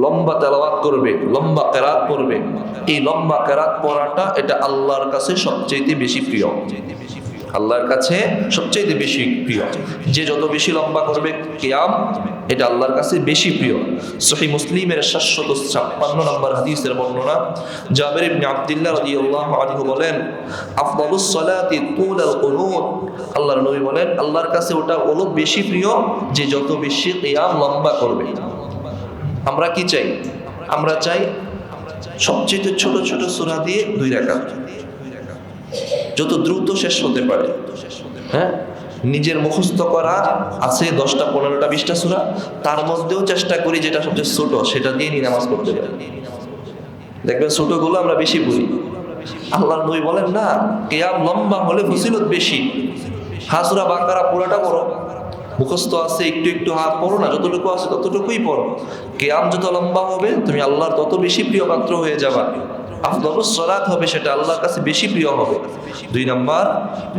লম্বা তেলাওয়াত করবে, লম্বা কিরাত পড়বে, এই লম্বা কিরাত পড়াটা এটা আল্লাহর কাছে সবচেয়ে বেশি প্রিয়। আল্লাহর কাছে সবচেয়ে বেশি প্রিয়। যে যত বেশি লম্বা করবে কিয়াম, এটা আল্লাহর কাছে বেশি প্রিয়। সহিহ মুসলিমের 756 নম্বর হাদিসের বর্ণনা, জাবের ইবনে আব্দুল্লাহ রাদিয়াল্লাহু আনহু বলেন, আফদালুস সালাতি তুলাল কুনুত। আল্লাহর নবী বলেন, আল্লাহর কাছে ওটা হলো বেশি প্রিয় যে যত বেশি কিয়াম লম্বা করবে। আমরা কি চাই? আমরা চাই সবচেয়ে ছোট ছোট সূরা দিয়ে 2 রাকাত, যত দ্রুত শেষ হতে পারে। হ্যাঁ, নিজের মুখস্থ করা আছে 10টা 15টা 20টা সূরা, তার মধ্যেও চেষ্টা করি যেটা সবচেয়ে ছোট সেটা দিয়ে নামাজ পড়তে পারি। দেখবেন ছোটগুলো আমরা বেশি পড়ি। আল্লাহর নবী বলেন না, কিয়াম লম্বা হলে ফজিলত বেশি। সূরা বাকারা পুরোটা পড়ো, মুখস্থ আছে একটু একটু হাত পড়ো না, যতটুকু আছে ততটুকুই পড়ো। কিয়াম যত লম্বা হবে তুমি আল্লাহর তত বেশি প্রিয় পাত্র হয়ে যাবা। আফদালুস সালাত হবে, সেটা আল্লাহর কাছে বেশি প্রিয় হবে। 2 নাম্বার,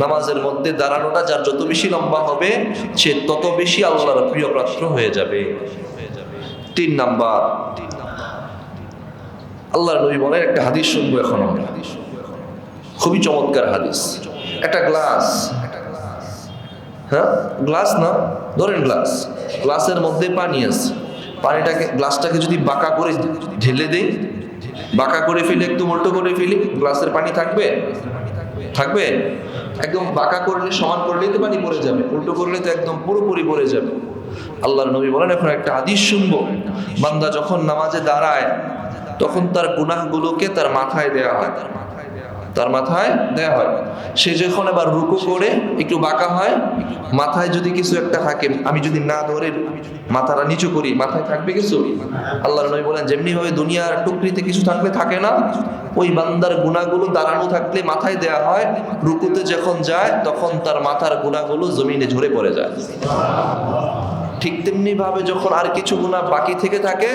নামাজের মধ্যে দাঁড়ানোটা যার যত বেশি লম্বা হবে সে তত বেশি আল্লাহর প্রিয় পাত্র হয়ে যাবে। 3 নাম্বার, আল্লাহর নবী বলেন, একটা হাদিস শুনবো এখন আমরা, খুবই চমৎকার হাদিস। একটা গ্লাস, হ্যাঁ গ্লাস না, ধরেন গ্লাস, গ্লাসের মধ্যে পানি আছে। পানিটাকে, গ্লাসটাকে যদি বাঁকা করে ঢেলে দেই, বাঁকা করে ফেলি, একদম উল্টো করে ফেলি, গ্লাসের পানি থাকবে? থাকবে? একদম বাঁকা করলে, সমান করলেই তো পানি পড়ে যাবে, উল্টো করলে তো একদম পুরোপুরি পড়ে যাবে। আল্লাহর নবী বলেন, এখন একটা হাদিস শুনবো, বান্দা যখন নামাজে দাঁড়ায় তখন তার গুনাহগুলোকে তার মাথায় দেয়া হয়, তার মাথায় দেয়া হয়। সে যখন আবার রুকু করে একটু বাঁকা হয়, মাথায় যদি কিছু একটা থাকে, আমি যদি না ধরে মাথাটা নিচু করি, মাথায় থাকবে কিছু? আল্লাহর নবী বলেন, যেমনি ভাবে দুনিয়ার টুকরিতে কিছু থাকলে থাকে না, ওই বান্দার গুনাহগুলো দাঁড়ানো থাকলে মাথায় দেয়া হয়, রুকুতে যখন যায় তখন তার মাথার গুনাহগুলো জমিনে ঝরে পড়ে যায়। ঠিক তেমনি ভাবে যখন আর কিছু গুনাহ বাকি থেকে থাকে,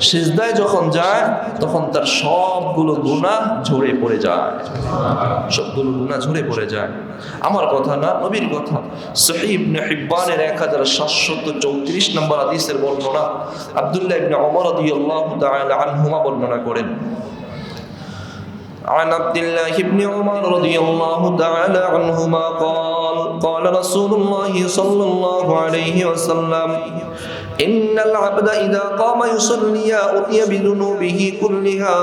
সিজদায় যখন যায় তখন তার সবগুলো গুনাহ ঝরে পড়ে যায়, সবগুলো গুনাহ ঝরে পড়ে যায়। আমার কথা না, নবীর কথা। সহিহ ইবনে হিব্বানের 1734 নম্বর হাদিসের বর্ণনা, আব্দুল্লাহ ইবনে ওমর রাদিয়াল্লাহু তাআলা আনহুমা বর্ণনা করেন, عن عبد الله بن عمر رضي الله تعالى عنهما قال قال رسول الله صلى الله عليه وسلم إن العبد إذا قام يصلي أتي بذنوبه كلها।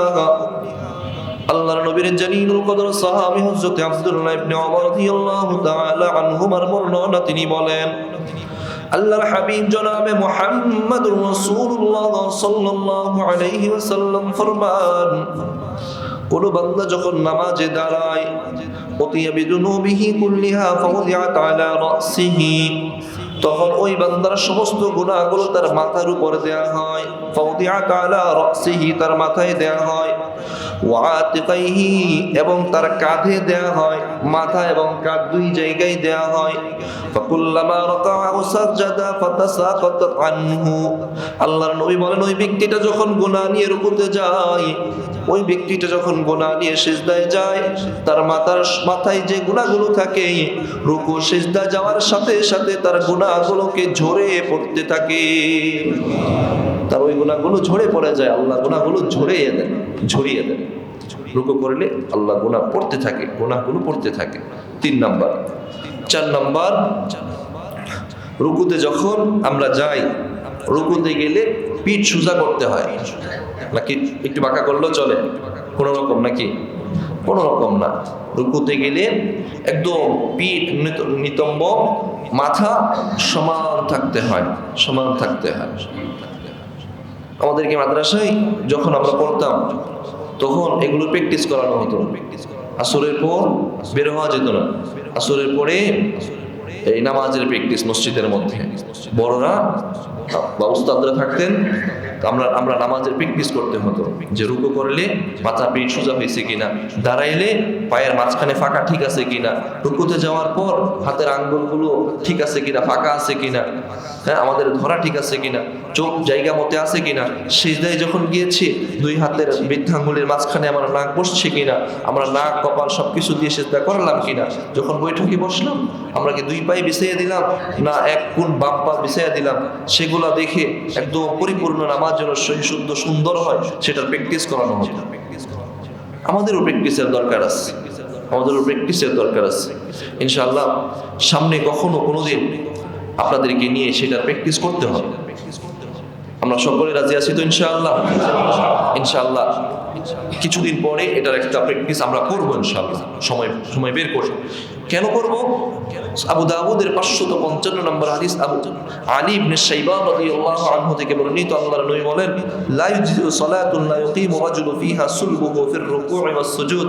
আল্লাহর নবীর জলিলুল কদর সাহাবী হযরত আব্দুল্লাহ ইবনে ওমর রাদিয়াল্লাহু তাআলা আনহুমার বর্ণনা, তিনি বলেন, আল্লাহর হাবিব জনাবে মুহাম্মদুর রাসূলুল্লাহ সাল্লাল্লাহু আলাইহি ওয়াসাল্লাম ফরমান, কোন বান্দা যখন নামাজে দাঁড়ায়, উতিয়া বিযুনুবিহি কুল্লিহা ফাউদিআত আলা রাসিহি, তখন ওই বান্দার সমস্ত গুনাহগুলো তার মাথার উপর দেয়া হয়। ফাউদিআত আলা রাসিহি, তার মাথায় দেয়া হয়। ওয়া আতিকাইহি, এবং তার কাঁধে দেয়া হয়, মাথা এবং কাঁধ 2 জায়গায় দেয়া হয়। ফাকুল্লামা রাকা'a ওয়া সাজদা ফাতাসাকাতাত আনহু। আল্লাহর নবী বলেন, ওই ব্যক্তিটা যখন গুনাহ নিয়ে রুকুতে যায়, ওই ব্যক্তিটা যখন গুনাহ নিয়ে সিজদায় যায়, তার মাথায় যে গুনাহগুলো থাকে, রুকু সিজদা যাওয়ার সাথে সাথে তার গুনাহগুলোকে ঝরে পড়তে থাকে, তার ওই গুনাহগুলো ঝরে পড়ে যায়। আল্লাহ গুনাহগুলো ঝরিয়ে দেন। রুকু করলে আল্লাহ গুনাহ পড়তে থাকে, গুনাহগুলো পড়তে থাকে। 3 নাম্বার। 4 নাম্বার, রুকুতে যখন আমরা যাই, রুকুতে গেলে পিঠ সোজা করতে হয়, নাকি একটু বাঁকা করলেও চলে? কোনো রকম নাকি? কোনো রকম না। রুকুতে গেলে একদম পিঠ নিতম্ব, মাথা সমান থাকতে হয়, সমান থাকতে হয়। আমাদেরকে মাদ্রাসায় যখন আমরা পড়তাম তখন এগুলো প্র্যাকটিস করানো হতো। আসরের পর বের হওয়া যেত না, আসরের পরে এই নামাজের প্র্যাকটিস মসজিদের মধ্যে বড়রা বা উস্তাদরা থাকতেন, আমরা নামাজের প্র্যাকটিস করতে হতো, যে রুকু করলে মাথা পিঠ সোজা হয়েছে কিনা, দাঁড়াইলে পায়ের মাঝখানে ফাঁকা ঠিক আছে কিনা, রুকুতে যাওয়ার পর হাতের আঙ্গুলগুলো ঠিক আছে কিনা, ফাঁকা আছে কিনা, হ্যাঁ আমাদের ধরা ঠিক আছে কিনা, চোখ জায়গা মতে আছে কিনা, সিজদায় যখন গিয়েছি 2 হাতের বৃদ্ধাঙ্গুলের মাঝখানে আমার নাক বসছে কিনা, আমরা নাক কপাল সবকিছু দিয়ে সিজদা করলাম কিনা, যখন বৈঠকে বসলাম আমরা কি 2 পায়ে বিছাইয়া দিলাম না 1 কোণ বাম পা বিছাইয়া দিলাম, সেগুলা দেখে একদম পরিপূর্ণ নামাজ যেন সহি শুদ্ধ সুন্দর হয় সেটার প্র্যাকটিস করানো হতো। আমাদেরও প্র্যাকটিসের দরকার আছে, আমাদের প্র্যাকটিসের দরকার আছে। ইনশাআল্লাহ সামনে কখনো কোনোদিন আপনাদেরকে নিয়ে সেটা প্র্যাকটিস করতে হবে। আমরা সকলে রাজি আছি তো ইনশাআল্লাহ? ইনশাআল্লাহ কিছুদিন পরে এটার একটা প্র্যাকটিস আমরা করবো ইনশাআল্লাহ, সময় বের করে। কেন করব? আবু দাউদের 555 নম্বর হাদিস আবু আলী ইবনে শাইবা রাদিয়াল্লাহু আনহু থেকে বর্ণিত, আল্লাহর নবী বলেন, লা ইউজিউ সালাতুন লা ইয়াকিমু রাজুলু ফিহা সুলবুহু ফির রুকু'i ওয়াস সুজুদ।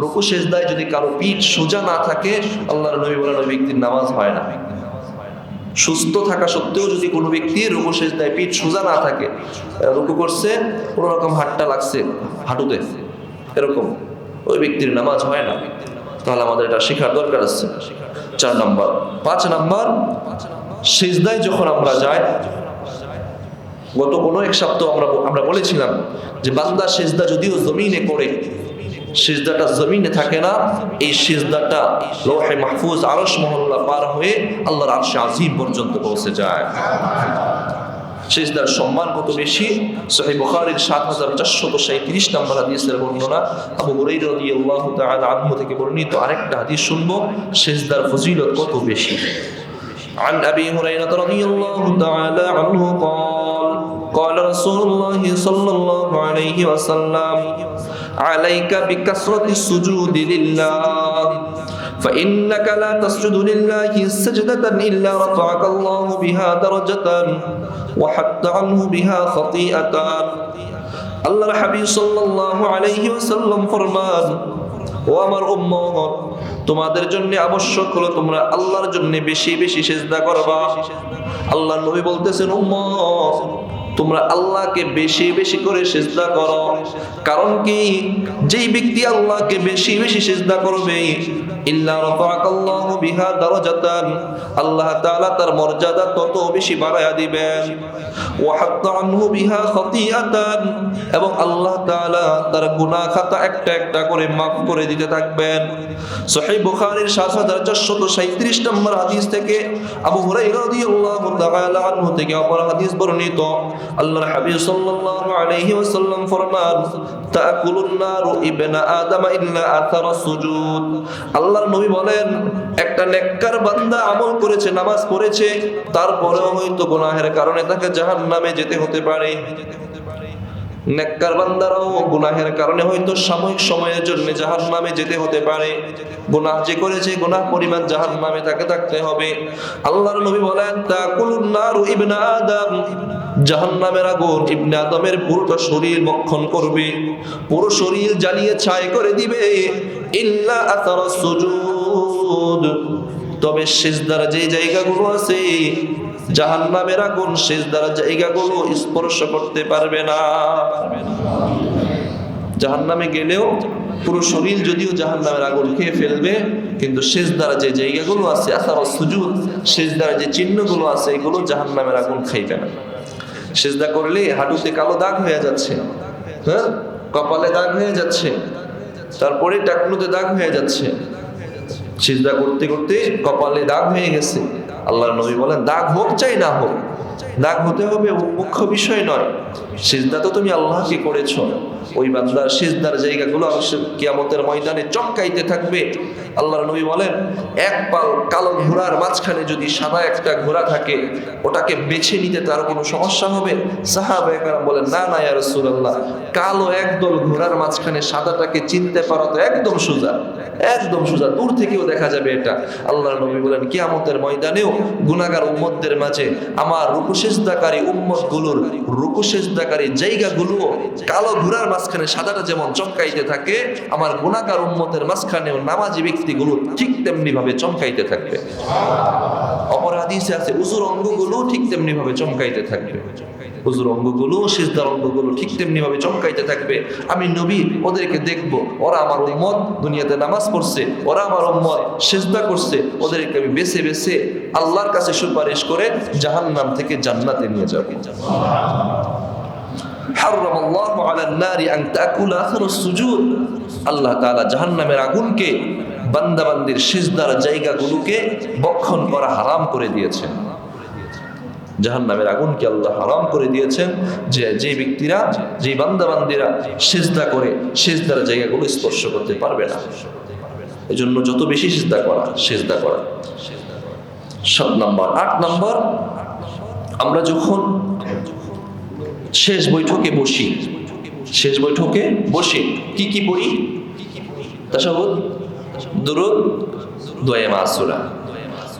রুকু সিজদায় যদি কারো পিঠ সোজা না থাকে, আল্লাহর নবী বলেন ওই ব্যক্তির নামাজ হয় না। সুস্থ থাকা সত্ত্বেও যদি কোনো ব্যক্তি রুকু সিজদায় পিঠ সোজা না থাকে, রুকু করছে কোনো রকম হাতটা লাগছে হাঁটুতে, এরকম, ওই ব্যক্তির নামাজ হয় না। তাহলে আমাদের এটা শেখার দরকার আছে। 4 নম্বর। 5 নম্বর, সিজদায় যখন আমরা যাই, গত কোনো এক সপ্তাহ আমরা বলেছিলাম যে বান্দা সিজদা যদিও জমিনে করে, সিজদাটা জমিনে থাকে না, এই সিজদাটা লৌহে মাহফুজ আরশ মহল্লা পার হয়ে আল্লাহর আরশে আজিম পর্যন্ত পৌঁছে যায়। সিজদার সম্মান কত বেশি! সহিহ বুখারীর ৭৪৩৭ নম্বর হাদিসের বর্ণনা, আবু হুরায়রা রাদিয়াল্লাহু তাআলা আনহু থেকে বর্ণিত আরেকটা হাদিস শুনবো, সিজদার ফজিলত কত বেশি। عن أبي هريرة رضي الله تعالى عنه قال قال رسول الله صلى الله عليه وسلم عليك بكثرة السجود لله فإنك لا تسجد لله سجدة إلا رفعك الله بها درجة وحط عنه بها خطيئة। আল্লাহর হাবিব সাল্লাল্লাহু আলাইহি ওয়াসাল্লাম ফরমান, ও আমার উম্মত, তোমাদের জন্য আবশ্যক হলো তোমরা আল্লাহর জন্য বেশি বেশি সিজদা করবা। আল্লাহর নবী বলতেছেন, উম্মত তোমরা আল্লাহকে বেশি বেশি করে সিজদা করো। কারণ কি? যেই ব্যক্তি আল্লাহকে বেশি বেশি সিজদা করবে, ইল্লা রাফাকাল্লাহু বিহা দারাজাতান, আল্লাহ তাআলা তার মর্যাদা তত বেশি বাড়ায়া দিবেন। ওয়া হাত্তা আনহু বিহা খাতিয়াতান, এবং আল্লাহ তাআলা তার গুনাহ খাতা একটা একটা করে মাফ করে দিতে থাকবেন। সহিহ বুখারীর ৭৪৩৭ নম্বর হাদিস থেকে আবু হুরায়রা রাদিয়াল্লাহু তাআলা আনহু থেকে অপর হাদিস বর্ণিত, আল্লাহর হাবিব সাল্লাল্লাহু আলাইহি ওয়াসাল্লাম ফরমান, তাকুলুন নারু ইবনা আদম ইল্লা আথারা সুজুদ। আল্লাহর নবী বলেন, একটা নেককার বান্দা আমল করেছে, নামাজ পড়েছে, তারপরেও হয়তো গুনাহের কারণে তাকে জাহান্নামে যেতে হতে পারে। নেককার বান্দারাও গুনাহের কারণে হয়তো সাময়িক সময়ের জন্য জাহান্নামে যেতে হতে পারে। গুনাহ যে করেছে, গুনাহ পরিমাণ জাহান্নামে তাকে থাকতে হবে। আল্লাহর নবী বলেন, তাকুলুন নারু ইবনা আদম, জাহান্নামের আগুন ইবনে আদমের পুরোটা শরীর ভক্ষণ করবে, পুরো শরীর জ্বালিয়ে ছাই করে দিবে। ইল্লা আথারা সুজুদ, তবে সিজদার যে জায়গাগুলো আছে, জাহান্নামের আগুন সিজদার জায়গাগুলো স্পর্শ করতে পারবে না। জাহান্নামে গেলেও পুরো শরীর যদিও জাহান্নামের আগুন খেয়ে ফেলবে, কিন্তু সিজদার যে জায়গাগুলো আছে, আথারা সুজুদ, সিজদার যে চিহ্নগুলো আছে, এগুলো জাহান্নামের আগুন খাইবে না। সিজদা করলে হাঁটুতে কালো দাগ হয়ে যাচ্ছে, হ্যাঁ, কপালে দাগ হয়ে যাচ্ছে, তারপরে টাকনুতে দাগ হয়ে যাচ্ছে। সিজদা করতে করতে কপালে দাগ হয়ে গেছে। আল্লাহর নবী বলেন, দাগ হোক চাই না হোক, দাগ হতে হবে মুখ্য বিষয় নয়। সিজদা তো তুমি আল্লাহকে করেছো, ওই বান্দার সিজদার জায়গাগুলো কিয়ামতের ময়দানে চমকাইতে থাকবে। আল্লাহর নবী বলেন, এক পাল কালো ঘোড়ার মাঝখানে যদি সাদা একটা ঘোড়া থাকে, ওটাকে বেছে নিতে তার কোনো সমস্যা হবে? সাহাবায়ে কেরাম বলেন, না না ইয়া রাসূলুল্লাহ, কালো একদল ঘোড়ার মাঝখানে সাদাটাকে চিনতে পারা তো একদম সোজা, একদম সোজা, দূর থেকেও দেখা যাবে এটা। আল্লাহর নবী বলেন, কিয়ামতের ময়দানেও গুনাহগার উম্মতদের মাঝে আমার রুকু সিজদাকারী উম্মতগুলোর রুকু সিজদাকারী জায়গাগুলো কালো ঘোড়ার মাঝখানে সাদাটা যেমন চমকাইতে থাকে, আমার গুনাহগার উম্মতের মাঝখানেও নামাজি ব্যক্তিগুলো ঠিক তেমনি ভাবে চমকাইতে থাকবে। অপর হাদিসে আছে, উজুর অঙ্গগুলো ঠিক তেমনি ভাবে চমকাইতে থাকবে। উজুর অঙ্গগুলো, সিজদার অঙ্গগুলো ঠিক তেমনি ভাবে চমকাইতে থাকবে। আমি নবী ওদেরকে দেখবো, ওরা আমার উম্মত, দুনিয়াতে নামাজ পড়ছে, ওরা আমার উম্মত, সিজদা করছে, ওদেরকে আমি বেছে বেছে আল্লাহর কাছে সুপারিশ করে জাহান্নাম থেকে জান্নাতে নিয়ে যাব। হারামাল্লাহু আলান নারি আন তাকুলা আথারাস সুজুদ, আল্লাহ তাআলা জাহান্নামের আগুনকে বান্দাবান্দির সিজদার জায়গাগুলোকে ভক্ষণ করা হারাম করে দিয়েছেন। জাহান্নামের আগুনকে আল্লাহ হারাম করে দিয়েছেন, যে ব্যক্তিরা, যে বান্দাবান্দিরা সিজদা করে, সিজদার জায়গাগুলো স্পর্শ করতে পারবে না। এজন্য যত বেশি সিজদা করা 7 নম্বর। 8 নম্বর, আমরা যখন শেষ বৈঠকে বসি কি কি পড়ি? তাশাহুদ, দুরূদ, দোয়া মাসুরা।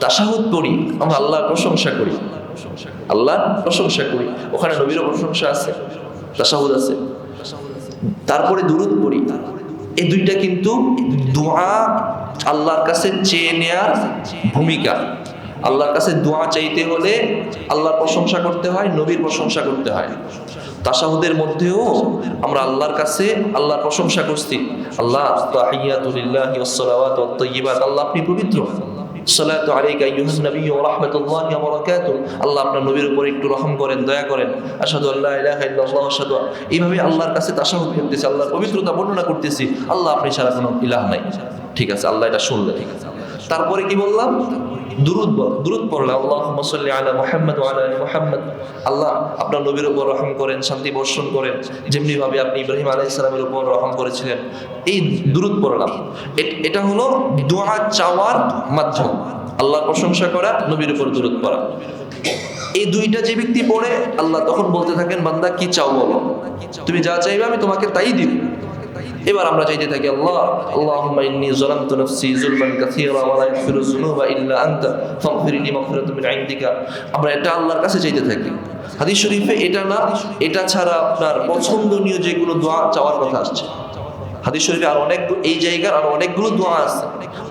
তাশাহুদ পড়ি, আমরা আল্লাহর প্রশংসা করি, ওখানে নবীর প্রশংসা আছে, তাশাহুদ আছে। তারপরে দুরূদ পড়ি। এই দুইটা কিন্তু দোয়া আল্লাহর কাছে চেয়ে নেয়ার ভূমিকা। আল্লাহর কাছে দোয়া চাইতে হলে আল্লাহর প্রশংসা করতে হয়, নবীর প্রশংসা করতে হয়। তাশাহুদের মধ্যেও আমরা আল্লাহর কাছে আল্লাহর প্রশংসা করছি, আল্লাহ তাহিয়াতু লিল্লাহি ওয়াস সালাওয়াতু ওয়াত তাইয়্যিবাত, আল্লাহ আপনি পবিত্র, সালাতু আলাইকা আইয়ুহান নাবিয়্যু ওয়া রাহমাতুল্লাহি ওয়া বারাকাতুহু, আল্লাহ আপনার নবীর উপর একটু রহম করেন, দয়া করেন। আশহাদু আল্লা ইলাহা ইল্লাল্লাহ ওয়া আশহাদু, এইভাবে আল্লাহর কাছে তাশাহুদ করতেছি, আল্লাহর পবিত্রতা বর্ণনা করতেছি, আল্লাহ আপনি ছাড়া কোনো ইলাহ নাই। ঠিক আছে, আল্লাহ এটা শুনলেন। তারপরে কি বললাম? দুরূদ পড়লাম, আল্লাহুম্মা সাল্লি আলা মুহাম্মাদ ওয়া আলা আলি মুহাম্মাদ, আল্লাহ আপনার নবীর উপর রহম করেন, শান্তি বর্ষণ করেন, যেমনি ভাবে আপনি ইব্রাহিম আলাইহিস সালামের উপর রহম করেছিলেন। এই দুরূদ পড়লাম, এটা হলো দোয়া চাওয়ার মাধ্যম, আল্লাহর প্রশংসা করা, নবীর উপর দুরূদ পড়া। এই দুইটা যে ব্যক্তি পড়ে, আল্লাহ তখন বলতে থাকেন, বান্দা কি চাও বলো, তুমি যা চাইবে আমি তোমাকে তাই দিব। এবার আমরা চাইতে থাকি, আল্লাহুম্মা ইন্নী যালামতু নাফসি যুলমান কাসীরা ওয়া লা ইয়াগফিরু যুনুবা ইল্লা আনতা ফাগফিরলি মাগফিরাতাম মিন ইনদিকা। আমরা এটা আল্লাহর কাছে চাইতে থাকি। হাদিস শরীফে এটা না, এটা ছাড়া আপনার পছন্দনীয় যেগুলো দোয়া চাওয়ার কথা আসছে, হাদিস শরীফে আর এই জায়গার আর অনেকগুলো দোয়া আছে।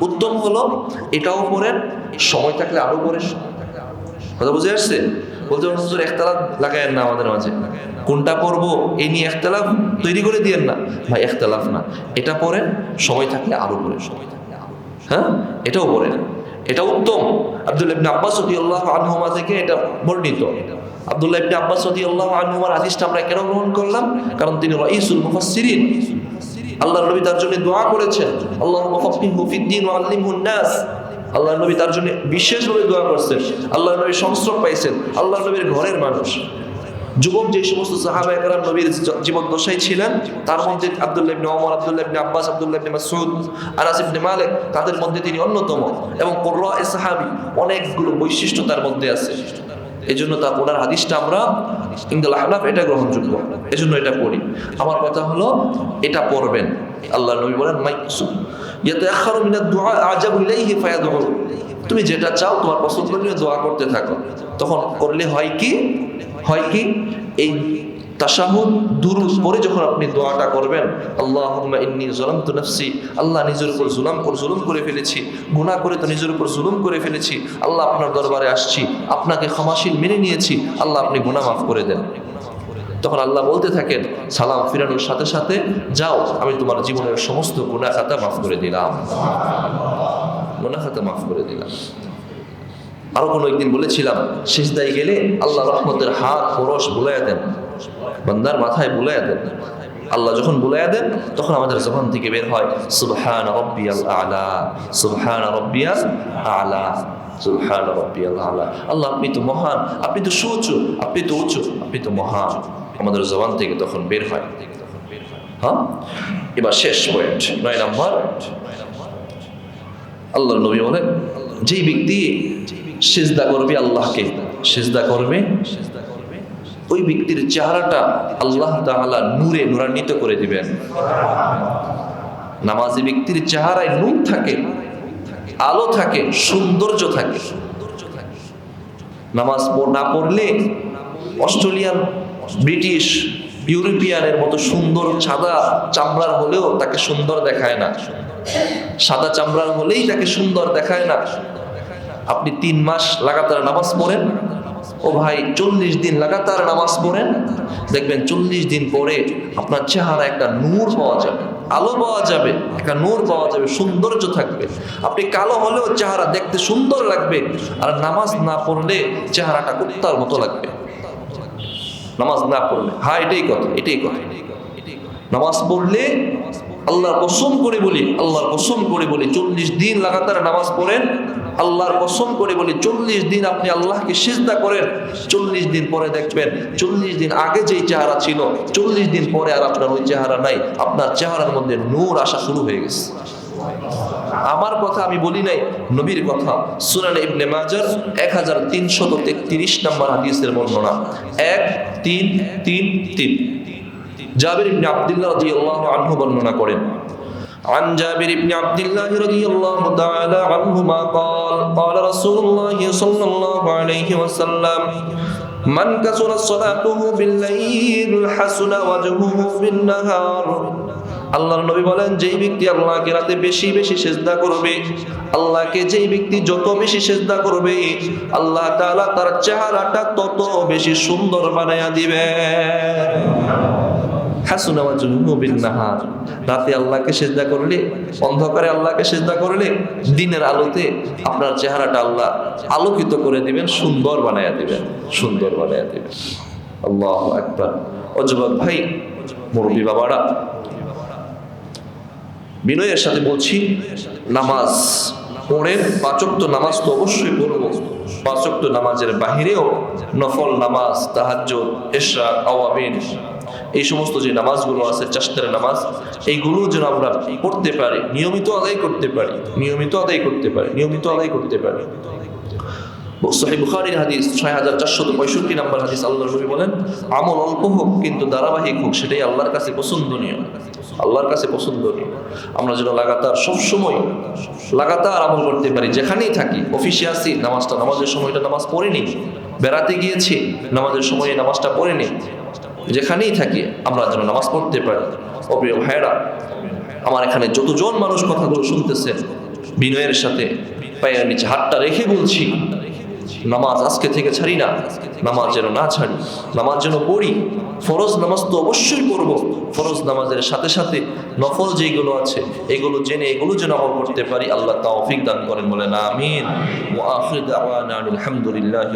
উত্তম হলো এটাও পড়েন, সময় থাকলে আরো পড়েন। কথা বুঝে আসছে? বলতে হুজুর ইখতিলাফ লাগায়েন না আমাদের মাঝে, কোনটা পড়বো এই নিয়ে ইখতিলাফ তৈরি করে দিয়েন না ভাই। ইখতিলাফ না, এটা পড়েন, সময় থাকলে আরো পড়েন। হ্যাঁ, এটাও পড়েন, এটা উত্তম। আব্দুল্লাহ ইবনে আব্বাস রাদিয়াল্লাহু আনহুমা থেকে এটা বর্ণিত। আব্দুল্লাহ ইবনে আব্বাস রাদিয়াল্লাহু আনহুমার হাদিসটা আমরা কেন গ্রহণ করলাম? কারণ তিনি রাইসুল মুফাসসিরিন, আল্লাহর নবী তার জন্য দোয়া করেছেন, আল্লাহুম্মা ফাক্কিহহু ফিদ-দীন ওয়া আল্লিমহুন নাস। আল্লাহর নবী তার জন্য বিশেষভাবে দোয়া করছেন, আল্লাহর নবী সংস্রব পাইছেন, আল্লাহর নবীর ঘরের মানুষ। যুবক যে সমস্ত সাহাবায়ে কেরাম নবীর জীবদ্দশায় ছিলেন, তার মধ্যে আব্দুল্লাহ ইবনে ওমর, আব্দুল্লাহ ইবনে আব্বাস, আব্দুল্লাহ ইবনে মাসউদ, আনাস ইবনে মালিক, তাদের মধ্যে তিনি অন্যতম। এবং কুররায়ে সাহাবী, অনেকগুলো বৈশিষ্ট্য তার মধ্যে আছে। এজন্য ওনার হাদিসটা আমরা ইনদাল আহনাফ এটা গ্রহণযোগ্য, এজন্য এটা পড়ি। আমার কথা হলো এটা পড়বেন। আল্লাহর নবী বলেন, মাইসু ইয়াতাআখারু মিনাদ দুআ আজাবু ইলাইহি ফায়াদউ, তুমি যেটা চাও তোমার পছন্দনীয় দোয়া করতে থাকো। তখন করলে হয় কি এই তাশাহুদ দুরূদ পড়ে যখন আপনি দোয়াটা করবেন, আল্লাহুম্মা ইন্নী যালামতু নাফসি, আল্লাহ নিজের উপর জুলুম করে ফেলেছি, গুনাহ করে তো নিজের উপর জুলুম করে ফেলেছি, আল্লাহ আপনার দরবারে আসছি, আপনাকে ক্ষমাশীল মেনে নিয়েছি, আল্লাহ আপনি গুনাহ মাফ করে দেন। তখন আল্লাহ বলতে থাকেন সালাম ফিরানোর সাথে সাথে, যাও আমি তোমার জীবনের সমস্ত গুনাহ খাতা মাফ করে দিলাম, মাফ করে দিলাম। আরো কোনো একদিন বলেছিলাম, সিজদায় গেলে আল্লাহ রহমতের হাত পরশ বুলাইয়া দেন, বান্দার মাথায় বুলাইয়া দেন। আল্লাহ যখন বুলাইয়া দেন, তখন আমাদের জবান থেকে বের হয় সুবহান রাব্বিয়াল আ'লা, সুবহান রাব্বিয়াল আ'লা, সুবহান রাব্বিয়াল আ'লা। আল্লাহ আপনি তো মহান, আপনি তো সুউচ্চ, আপনি তো উচ্চ, আপনি তো মহান, আমাদের জবান থেকে তখন বের হয়। হ্যাঁ, এবার শেষ পয়েন্ট 9 নম্বর। আল্লাহর নবী বলেন, যেই ব্যক্তি সিজদা করবে, আল্লাহকে সিজদা করবে, ওই ব্যক্তির চেহারাটা আল্লাহ তাআলা নূরে নূরান্বিত করে দিবেন। নামাজি ব্যক্তির চেহারায় নূর থাকে, আলো থাকে, সৌন্দর্য থাকে। নামাজ না পড়লে অস্ট্রেলিয়ান, ব্রিটিশ, ইউরোপিয়ানের মতো সুন্দর সাদা চামড়ার হলেও তাকে সুন্দর দেখায় না, সাদা চামড়ার হলেই তাকে সুন্দর দেখায় না। আপনি 3 মাস লাগাতার নামাজ পড়েন, ও ভাই 40 দিন লাগাতার নামাজ পড়েন, দেখবেন 40 দিন পরে আপনার চেহারা একটা নূর পাওয়া যাবে, আলো পাওয়া যাবে, একটা নূর পাওয়া যাবে, সৌন্দর্য থাকবে। আপনি কালো হলেও চেহারা দেখতে সুন্দর লাগবে, আর নামাজ না পড়লে চেহারাটা কুত্তার মতো লাগবে। নামাজ না পড়লে, হ্যাঁ এটাই কথা। নামাজ পড়লে আল্লাহর কসম করে বলি, 40 দিন লাগাতার নামাজ পড়েন, আল্লাহর কসম করে বলি 40 দিন আপনি আল্লাহকে সিজদা করেন, 40 দিন পরে দেখবেন 40 দিন আগে যেই চেহারা ছিল 40 দিন পরে আর আপনার ওই চেহারা নাই, আপনার চেহারার মধ্যে নূর আসা শুরু হয়ে গেছে। আমার কথা আমি বলি নাই, নবীর কথা। সুনান ইবনে মাজাহ 1333 নম্বর হাদিসের বর্ণনা, 1333। জাবির ইবনে আব্দুল্লাহ রাদিয়াল্লাহু আনহু বর্ণনা করেন, عن جابر بن عبد الله رضي الله تعالى عنهما قال قال رسول الله صلى الله عليه وسلم من كثرت صلاته بالليل حسن وجهه بالنهار। আল্লাহর নবী বলেন, যেই ব্যক্তি আল্লাহকে রাতে বেশি বেশি সিজদা করবে, আল্লাহকে যেই ব্যক্তি যত বেশি সিজদা করবে, আল্লাহ তাআলা তার চেহারাটা তত বেশি সুন্দর বানায়া দিবে। হাসুনা ওয়াজহুহু বিন-নাহার, রাতে আল্লাহকে সিজদা করলে, অন্ধকারে আল্লাহকে সিজদা করলে, দিনের আলোতে আপনার চেহারাটা আল্লাহ আলোকিত করে দিবেন, সুন্দর বানায়া দিবেন, সুন্দর বানায়া দিবেন। আল্লাহু আকবার। ও যুবক ভাই, মুরব্বী বাবারা, বিনয়ের সাথে বলছি, নামাজ পড়েন। 5 ওয়াক্ত নামাজ তো অবশ্যই পড়ব। 5 ওয়াক্ত নামাজের বাহিরেও নফল নামাজ, তাহাজ্জুদ, ইশরাক, আওয়াবিন, এই সমস্ত যে নামাজগুলো আছে, চারটার নামাজ, এইগুলো যেন আমরা পড়তে পারি, নিয়মিত আদায় করতে পারি, নিয়মিত আদায় করতে পারি, নিয়মিত আদায় করতে পারি। সহিহ বুখারীর হাদিস 6465 নম্বর হাদিস, আল্লাহর নবী বলেন, আমল অল্প হোক কিন্তু ধারাবাহিক হোক, সেটাই আল্লাহর কাছে পছন্দনীয়, আল্লাহর কাছে পছন্দনীয়। আমরা যেন লাগাতার সবসময় লাগাতার আমল করতে পারি, যেখানেই থাকি। অফিসে আসি, নামাজের সময়টা নামাজ পড়িনি, বেড়াতে গিয়েছি, নামাজের সময়ে নামাজটা পড়িনি, যেখানেই থাকি আমরা যেন নামাজ পড়তে পারি। ও প্রিয় ভাইয়েরা, আমার এখানে যতজন মানুষ কথাগুলো শুনতেছেন, বিনয়ের সাথে পায়ের নিচে হাতটা রেখে বলছি, নামাজ আজকে থেকে ছাড়ি না, নামাজ যেন না ছাড়ি, নামাজ যেন পড়ি। ফরজ নামাজ তো অবশ্যই পড়ব, ফরজ নামাজের সাথে সাথে নফল যেগুলো আছে এগুলো জেনে এগুলো যেন আমল করতে পারি। আল্লাহ তৌফিক দান করেন, বলেন আমিন। ওয়া আখিরু দাওয়ানা আলহামদুলিল্লাহি।